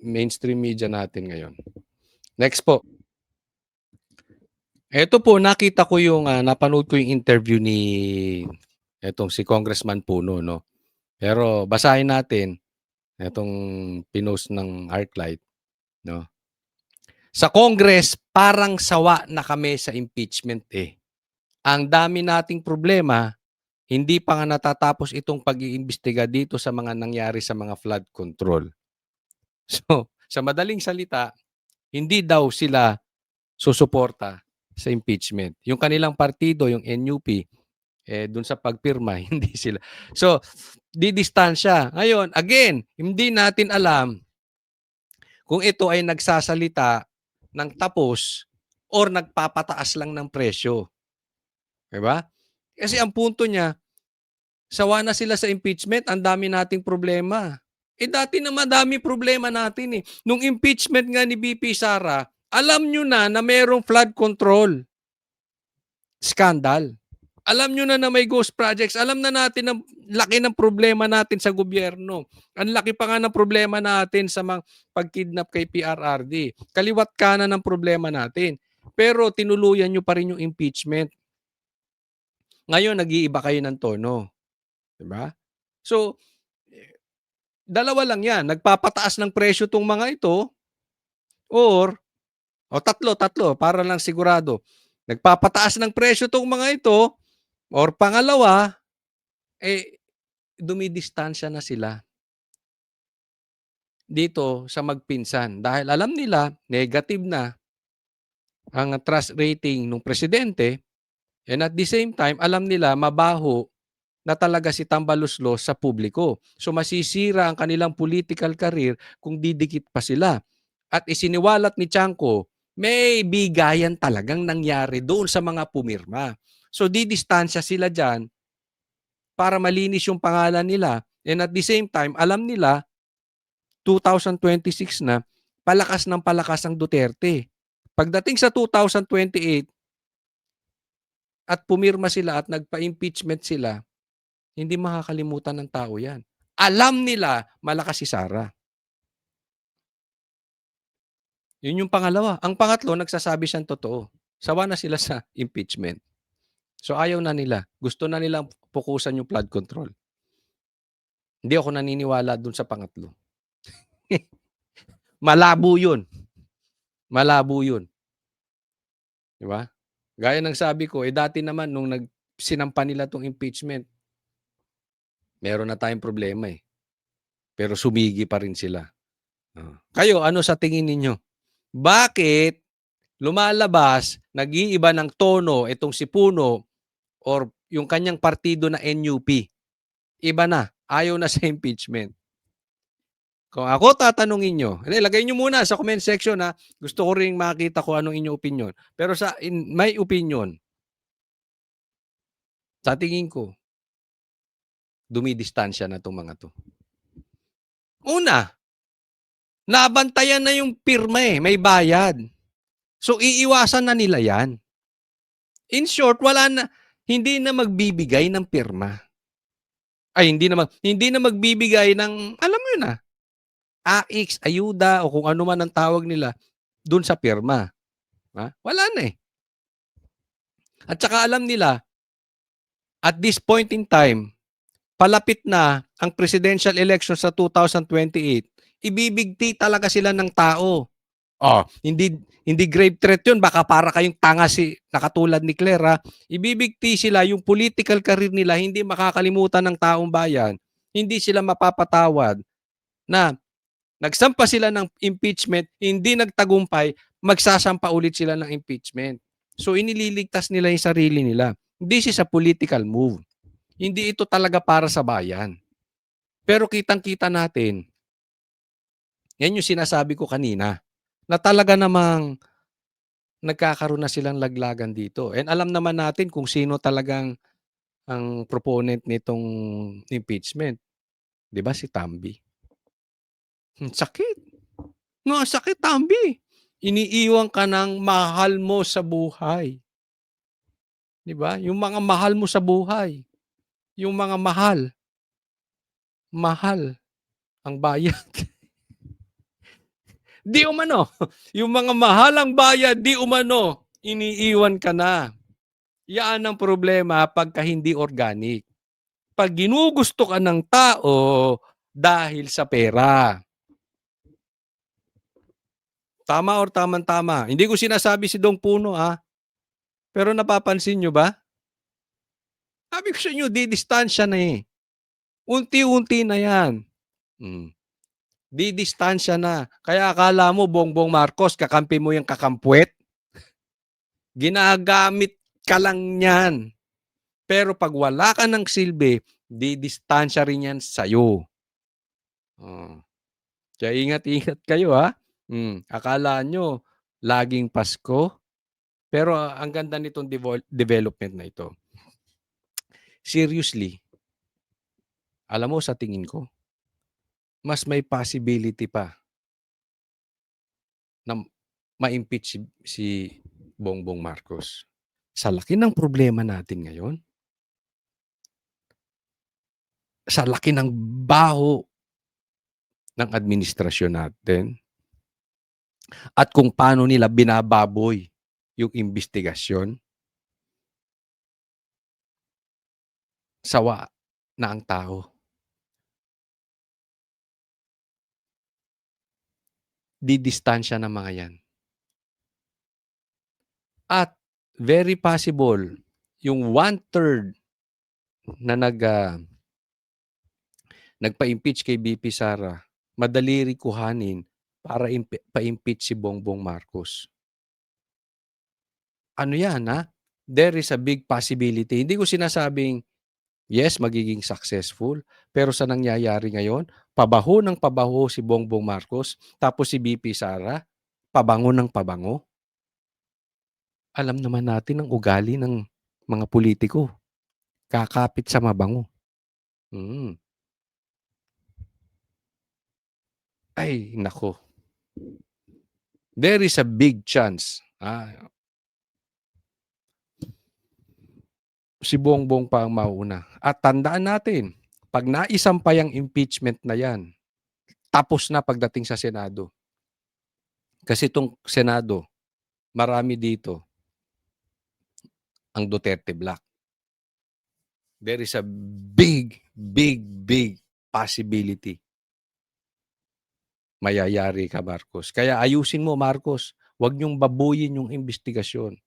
mainstream media natin ngayon. Next po. Ito po, nakita ko yung, napanood ko yung interview ni si Congressman Puno, no? Pero basahin natin itong pinost ng ArcLight, no? Sa Congress, parang sawa na kami sa impeachment eh. Ang dami nating problema, hindi pa nga natatapos itong pag-iimbestiga dito sa mga nangyari sa mga flood control. So, sa madaling salita, hindi daw sila susuporta sa impeachment. Yung kanilang partido, yung NUP, dun sa pagpirma, hindi sila. So, didistansya. Ngayon, again, hindi natin alam kung ito ay nagsasalita ng tapos or nagpapataas lang ng presyo. Diba? Kasi ang punto niya, sawa na sila sa impeachment, ang dami nating problema. Dati na madami problema natin eh. Nung impeachment nga ni BP Sara, alam nyo na mayroong flood control scandal. Alam nyo na may ghost projects. Alam na natin ang laki ng problema natin sa gobyerno. Ang laki pa nga ng problema natin sa mga pagkidnap kay PRRD. Kaliwat kanan ng problema natin. Pero tinuluyan nyo pa rin yung impeachment. Ngayon, nag-iiba kayo ng tono. Diba? So, dalawa lang yan. Nagpapataas ng presyo tong mga ito or tatlo, para lang sigurado. Nagpapataas ng presyo tong mga ito or pangalawa, dumidistansya na sila dito sa magpinsan. Dahil alam nila, negative na ang trust rating ng presidente and at the same time, alam nila mabaho na talaga si Tambaluslos sa publiko. So masisira ang kanilang political career kung didikit pa sila. At isiniwalat ni Tiangco, may bigayan talagang nangyari doon sa mga pumirma. So didistansya sila dyan para malinis yung pangalan nila. And at the same time, alam nila, 2026 na, palakas ng palakas ang Duterte. Pagdating sa 2028, at pumirma sila at nagpa-impeachment sila, hindi makakalimutan ng tao yan. Alam nila, malakas si Sara. Yun yung pangalawa. Ang pangatlo, nagsasabi siyang totoo. Sawa na sila sa impeachment. So ayaw na nila. Gusto na nilang pukusan yung flood control. Hindi ako naniniwala dun sa pangatlo. Malabo yun. Malabo yun. Diba? Gaya ng sabi ko, dati naman nung sinampa nila tong impeachment, meron na tayong problema eh. Pero sumigi pa rin sila. Kayo, ano sa tingin ninyo? Bakit lumalabas, nag-iiba ng tono itong si Puno or yung kanyang partido na NUP? Iba na. Ayaw na sa impeachment. Kung ako tatanungin nyo, ilagay nyo muna sa comment section ha. Gusto ko rin makita ko anong inyong opinion. Pero in my opinion, sa tingin ko, dumidistansya na itong mga to. Una, nabantayan na yung pirma eh, may bayad. So iiwasan na nila yan. In short, hindi na magbibigay ng pirma. Ay, hindi na magbibigay ng, alam mo yun AX, ayuda, o kung ano man ang tawag nila, dun sa pirma. Wala na eh. At saka alam nila, at this point in time, palapit na ang presidential election sa 2028, ibibigti talaga sila ng tao. Oh, hindi grave threat 'yun, baka para kayong tanga na katulad ni Claire ha. Ibibigti sila, yung political career nila hindi makakalimutan ng taong bayan. Hindi sila mapapatawad na nagsampa sila ng impeachment, hindi nagtagumpay, magsasampa ulit sila ng impeachment. So inililigtas nila yung sarili nila. This is a political move. Hindi ito talaga para sa bayan. Pero kitang-kita natin, yan yung sinasabi ko kanina, na talaga namang nagkakaroon na silang laglagan dito. And alam naman natin kung sino talagang ang proponent nitong impeachment. 'Di ba si Tambi? Ang sakit. No, ang sakit, Tambi. Iniiwan ka ng mahal mo sa buhay. 'Di ba? Yung mga mahal mo sa buhay. Yung mga mahal. Mahal ang bayad. Di umano. Yung mga mahalang bayad, di umano. Iniiwan ka na. Yan ang problema pagka hindi organic. Pag ginugusto ka ng tao dahil sa pera. Tama or tamang-tama. Hindi ko sinasabi si Dong Puno Pero napapansin nyo ba? Sabi ko sa inyo, didistansya na eh. Unti-unti na yan. Didistansya na. Kaya akala mo, Bongbong Marcos, kakampi mo yung kakampuet? Ginagamit ka lang yan. Pero pag wala ka ng silbi, didistansya rin yan sa'yo. Kaya ingat-ingat kayo Akala nyo, laging Pasko. Pero ang ganda nitong development na ito. Seriously, alam mo sa tingin ko, mas may possibility pa na ma-impeach si Bongbong Marcos. Sa laki ng problema natin ngayon, sa laki ng baho ng administrasyon natin, at kung paano nila binababoy yung investigasyon, sawa na ang tao. Didistansya ng mga yan. At very possible, yung 1/3 na nagpa-impeach kay BP Sara, madali rin kuhanin para pa-impeach si Bongbong Marcos. Ano yan There is a big possibility. Hindi ko sinasabing, yes, magiging successful. Pero sa nangyayari ngayon, pabaho ng pabaho si Bongbong Marcos, tapos si BP Sara, pabango ng pabango. Alam naman natin ang ugali ng mga politiko. Kakapit sa mabango. Ay, nako. There is a big chance. Si Bongbong pa ang mauna. At tandaan natin, pag naisampay ang impeachment na yan, tapos na pagdating sa Senado. Kasi itong Senado, marami dito ang Duterte Black. There is a big possibility. Mayayari ka, Marcos. Kaya ayusin mo, Marcos. Huwag niyong babuyin yung investigasyon.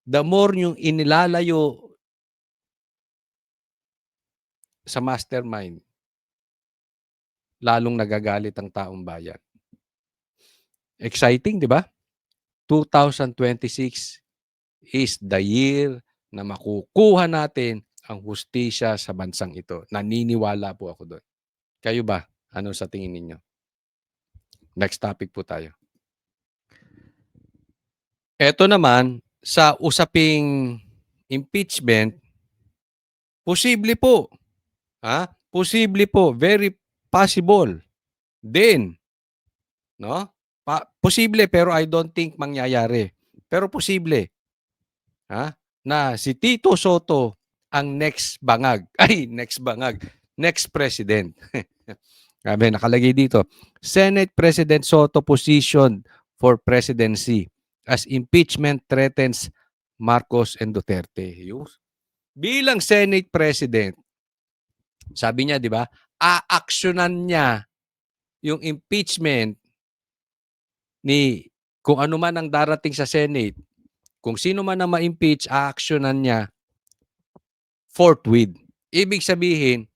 The more niyong inilalayo sa mastermind, lalong nagagalit ang taong bayan. Exciting, di ba? 2026 is the year na makukuha natin ang hustisya sa bansang ito. Naniniwala po ako doon. Kayo ba? Ano sa tingin ninyo? Next topic po tayo. Ito naman, sa usaping impeachment, posible po. Posible po. Very possible. Din. No? Posible pero I don't think mangyayari. Pero posible. Na si Tito Soto ang next bangag. Next president. Sabi, nakalagay dito. Senate President Soto position for presidency as impeachment threatens Marcos and Duterte. Bilang Senate President, sabi niya, di ba, aaksyonan niya yung impeachment ni kung ano man ang darating sa Senate, kung sino man ang ma-impeach, a-actionan niya forthwith. Ibig sabihin,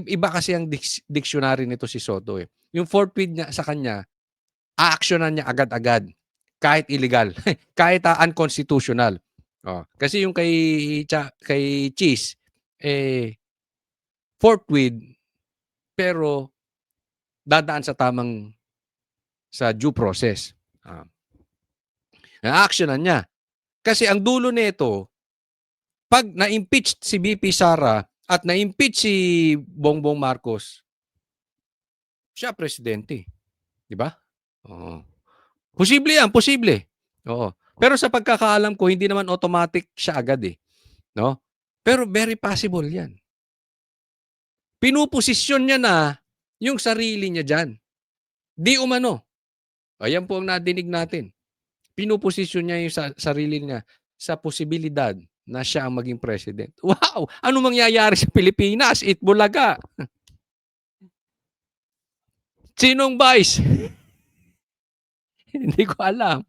iba kasi ang dictionary nito si Soto eh. Yung forthwith niya sa kanya, a-actionan niya agad-agad. Kahit illegal. kahit unconstitutional. Kasi yung kay Cheese, forthwith, pero dadaan sa due process. Na-actionan niya. Kasi ang dulo nito, pag na-impeach si BP Sara at na-impeach si Bongbong Marcos, siya presidente. Di ba? Oo. Posible yan, posible. Oo. Pero sa pagkakaalam ko, hindi naman automatic siya agad eh. No? Pero very possible yan. Pinuposisyon niya na yung sarili niya dyan. Di umano. Ayan po ang nadinig natin. Pinuposisyon niya yung sarili niya sa posibilidad na siya ang maging president. Wow! Ano mangyayari sa Pilipinas? Itbulaga. Sinong vice? Hindi ko alam.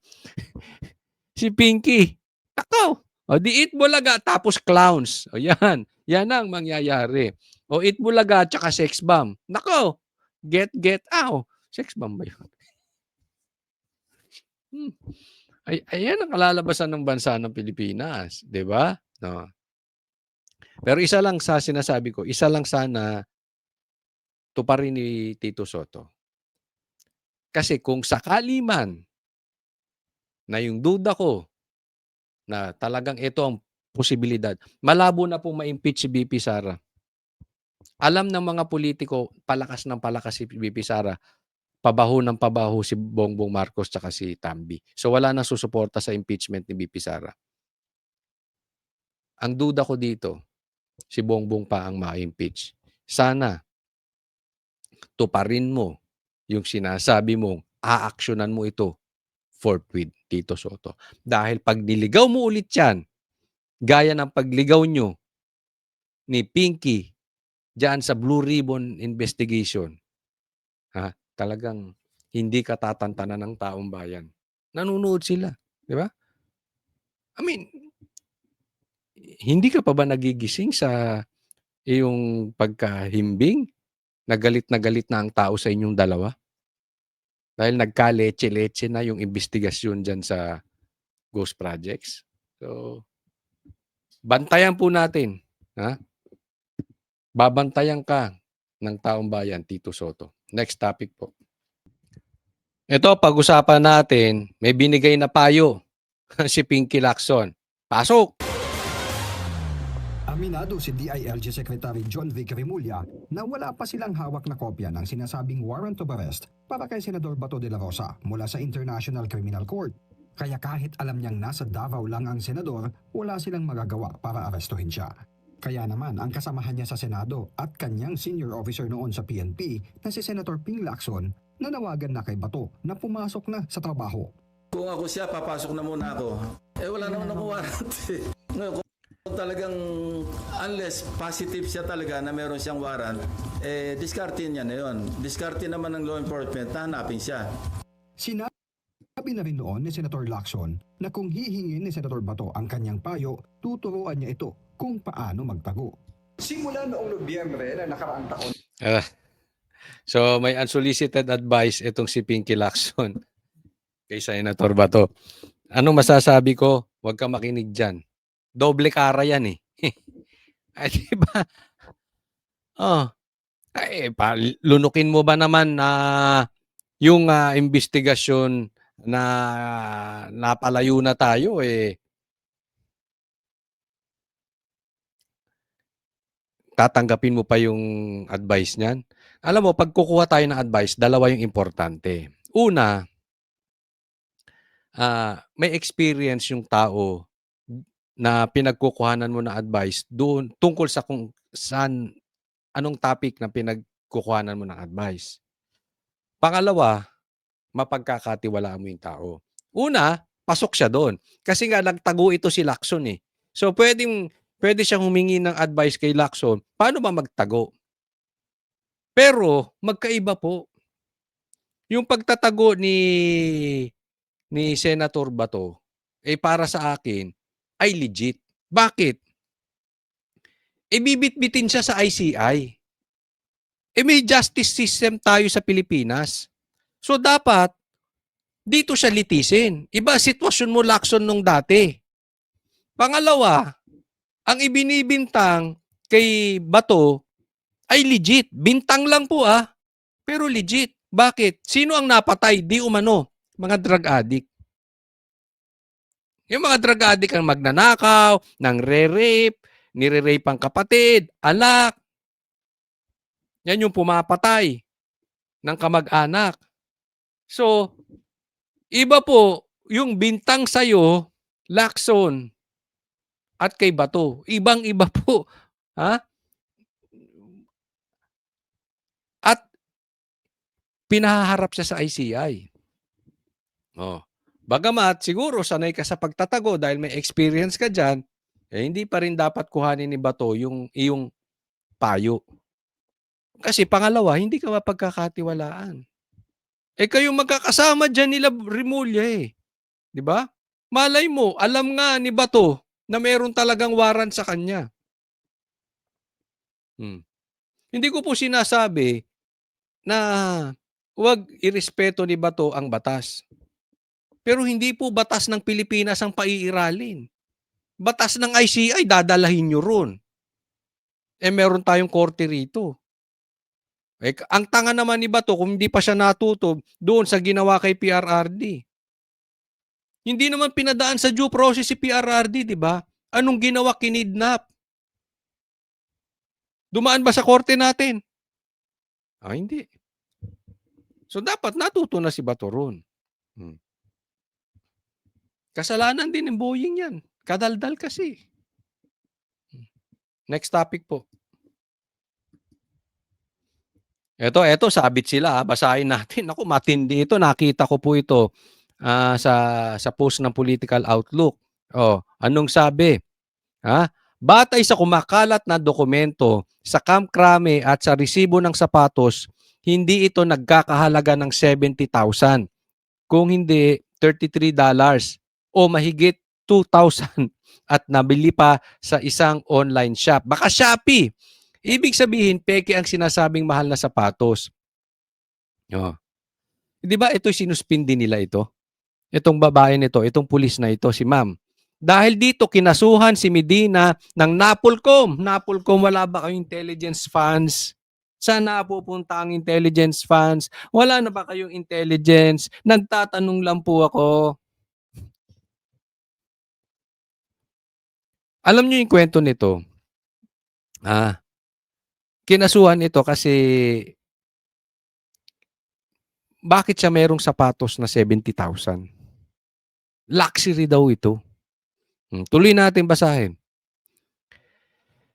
Si Pinky. Takaw. O di Itbulaga tapos clowns. O yan. Yan ang mangyayari. O Itbulaga tsaka sex bomb. Nako. Get out. Sex bomb ba yun? Ayan ang kalalabasan ng bansa ng Pilipinas. Diba? No. Pero isa lang sa sinasabi ko, isa lang sana tuparin ni Tito Soto. Kasi kung sakali man na yung duda ko na talagang ito ang posibilidad, malabo na pong ma-impeach si BP Sara. Alam ng mga politiko, palakas ng palakas si BP Sara, pabaho ng pabaho si Bongbong Marcos tsaka si Tambi. So wala nang susuporta sa impeachment ni BP Sara. Ang duda ko dito, si Bongbong pa ang ma-impeach. Sana tuparin mo yung sinasabi mong aaksyonan mo ito forthwith, Tito Soto. Dahil pag niligaw mo ulit yan, gaya ng pagligaw nyo ni Pinky dyan sa Blue Ribbon investigation, talagang hindi ka tatantanan ng taong bayan. Nanunood sila. Di ba? I mean, hindi ka pa ba nagigising sa iyong pagkahimbing? Na galit na ang tao sa inyong dalawa? Dahil nagka-leche-leche na yung investigasyon dyan sa ghost projects. So, bantayan po natin. Babantayan ka ng taong bayan, Tito Soto. Next topic po. Ito, pag-usapan natin, may binigay na payo si Pinky Lacson. Pasok! Aminado si DILG Secretary John Vic Remulla na wala pa silang hawak na kopya ng sinasabing warrant of arrest para kay Senador Bato de la Rosa mula sa International Criminal Court. Kaya kahit alam niyang nasa Davao lang ang senador, wala silang magagawa para arestuhin siya. Kaya naman ang kasamahan niya sa Senado at kanyang senior officer noon sa PNP na si Senator Ping Lacson nanawagan na kay Bato na pumasok na sa trabaho. Kung ako siya, papasok na muna ako. Wala naman ako warrant. Kung talagang unless positive siya talaga na meron siyang warrant, discardin niya na yun. Discardin naman ng law enforcement, hanapin siya. Sinabi na rin noon ni Senator Lacson na kung hihingin ni Senator Bato ang kanyang payo, tuturuan niya ito kung paano magtago. Simula noong Nobyembre na nakaraang taon. So may unsolicited advice itong si Pinky Lacson kay Senator Bato. Anong masasabi ko? Huwag ka makinig dyan. Doble kara yan eh. Ay, diba? Lunukin mo ba naman na yung investigasyon na napalayo na tayo tatanggapin mo pa yung advice niyan? Alam mo, pag kukuha tayo ng advice, dalawa yung importante. Una, may experience yung tao na pinagkukuhanan mo na advice doon tungkol sa kung saan, anong topic na pinagkukuhanan mo ng advice. Pangalawa, mapagkakatiwalaan mo yung tao. Una, pasok siya doon. Kasi nga nagtago ito si Lacson eh. So pwede siyang humingi ng advice kay Lacson. Paano ba magtago? Pero magkaiba po. Yung pagtatago ni Senator Bato, para sa akin, ay legit. Bakit? Bibitbitin siya sa ICI. May justice system tayo sa Pilipinas. So dapat, dito siya litisin. Iba sitwasyon mo, Lacson, nung dati. Pangalawa, ang ibinibintang kay Bato ay legit. Bintang lang po pero legit. Bakit? Sino ang napatay? Di umano. Mga drug addict. Yung mga drug addict ang magnanakaw, nang re-rape, nire-rape ang kapatid, anak. Yan yung pumapatay ng kamag-anak. So, iba po yung bintang sa'yo, Lacson, at kay Bato. Ibang-iba po. At pinahaharap siya sa ICI. Bagamat siguro sanay ka sa pagtatago dahil may experience ka dyan, hindi pa rin dapat kuhanin ni Bato yung iyong payo. Kasi pangalawa, hindi ka mapagkakatiwalaan. Kayong magkakasama dyan nila Remulla Di ba? Malay mo, alam nga ni Bato na meron talagang warrant sa kanya. Hindi ko po sinasabi na huwag irespeto ni Bato ang batas. Pero hindi po batas ng Pilipinas ang paiiralin. Batas ng ICI, dadalahin nyo ron. Meron tayong korte rito. Ang tanga naman ni Bato, kung hindi pa siya natuto doon sa ginawa kay PRRD. Hindi naman pinadaan sa due process si PRRD, di ba? Anong ginawa? Kinidnap. Dumaan ba sa korte natin? Hindi. So dapat natuto na si Bato ron. Kasalanan din ng Boeing yan. Kadaldal kasi. Next topic po. Ito, sabit sila. Basahin natin. Ako, matindi ito. Nakita ko po ito sa post ng Political Outlook. Anong sabi? Batay sa kumakalat na dokumento sa Camp Crame at sa resibo ng sapatos, hindi ito nagkakahalaga ng 70,000. Kung hindi, $33 o mahigit 2,000 at nabili pa sa isang online shop. Baka Shopee. Ibig sabihin, peke ang sinasabing mahal na sapatos. Di ba ito sinuspindi nila ito? Itong babae nito, itong pulis na ito, si ma'am. Dahil dito, kinasuhan si Medina ng NAPOLCOM. NAPOLCOM, wala ba kayong intelligence funds? Saan napupunta ang intelligence funds? Wala na ba kayong intelligence? Nagtatanong lang po ako. Alam niyo yung kwento nito? Kinasuhan ito kasi bakit siya merong sapatos na 70,000? Luxury daw ito. Tuloy natin basahin.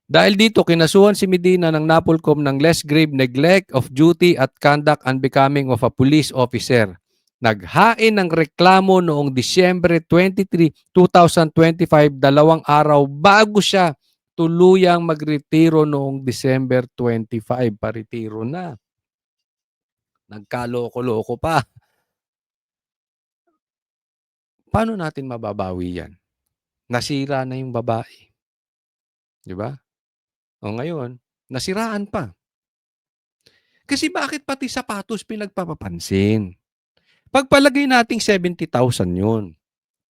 Dahil dito, kinasuhan si Medina ng NAPOLCOM ng less grave neglect of duty at conduct unbecoming of a police officer. Naghain ng reklamo noong Disyembre 23, 2025, 2 araw bago siya tuluyang magretiro noong December 25. Paretiro na. Nagkaloko-loko pa. Paano natin mababawi yan? Nasira na yung babae. Di ba? Ngayon, nasiraan pa. Kasi bakit pati sapatos pinagpapapansin? Pagpalagay nating 70,000 yun.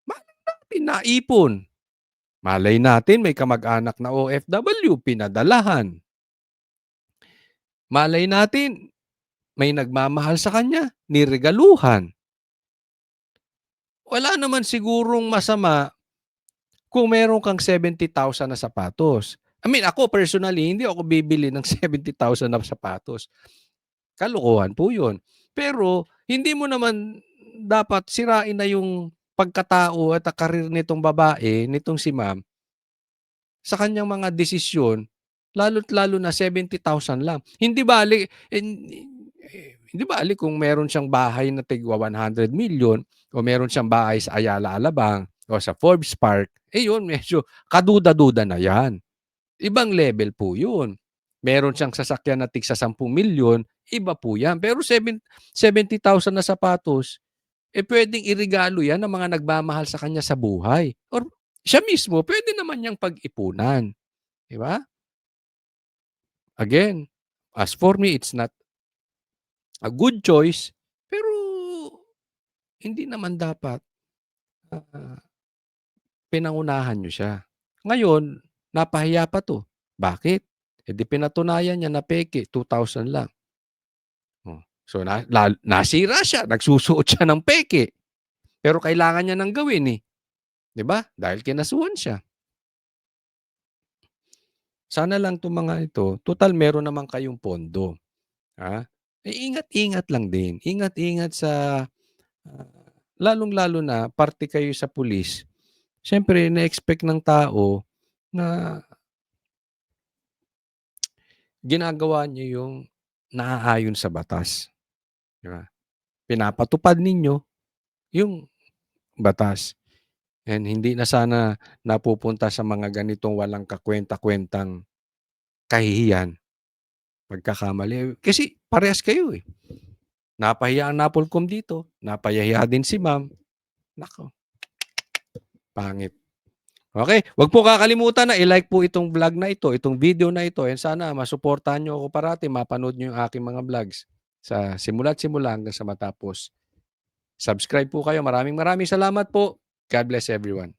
Malay natin naipon. Malay natin may kamag-anak na OFW, pinadalahan. Malay natin may nagmamahal sa kanya, niregaluhan. Wala naman sigurong masama kung meron kang 70,000 na sapatos. Ako personally, hindi ako bibili ng 70,000 na sapatos. Kalokohan po yun. Pero, hindi mo naman dapat sirain na yung pagkatao at karir nitong babae, nitong si ma'am, sa kanyang mga desisyon, lalo't-lalo na 70,000 lang. Hindi bali kung meron siyang bahay na tigwa 100 million o meron siyang bahay sa Ayala Alabang o sa Forbes Park, yun, medyo kaduda-duda na yan. Ibang level po yun. meron siyang sasakyan na tig sa 10 milyon, iba po yan. Pero 70,000 na sapatos, pwedeng irigalo yan ng mga nagmamahal sa kanya sa buhay. Or siya mismo, pwede naman niyang pag-ipunan. Di ba? Again, as for me, it's not a good choice, pero hindi naman dapat pinangunahan niyo siya. Ngayon, napahiya pa 'to. Bakit? Di pinatunayan niya na peke, 2,000 lang. Oh, so nasira siya, nagsusuot siya ng peke. Pero kailangan niya ng gawin, 'di ba? Dahil kinasuhan siya. Sana lang 'tong mga ito, tutal meron naman kayong pondo, ha? Ingat-ingat lang din. Ingat-ingat sa lalong-lalo na parte kayo sa pulis. Siyempre na-expect ng tao na ginagawa niyo yung naaayon sa batas, 'di ba? Pinapatupad ninyo yung batas. And hindi na sana napupunta sa mga ganitong walang kakwenta-kwentang kahihiyan, pagkakamali. Kasi parehas kayo, Napahiya ang NAPOLCOM dito, napahiya din si ma'am. Naku, pangit. Okay, wag po kakalimutan na i-like po itong vlog na ito, itong video na ito, and sana masuportahan niyo ako parati, mapanood niyo yung aking mga vlogs sa simula't simula hanggang sa matapos. Subscribe po kayo. Maraming salamat po. God bless everyone.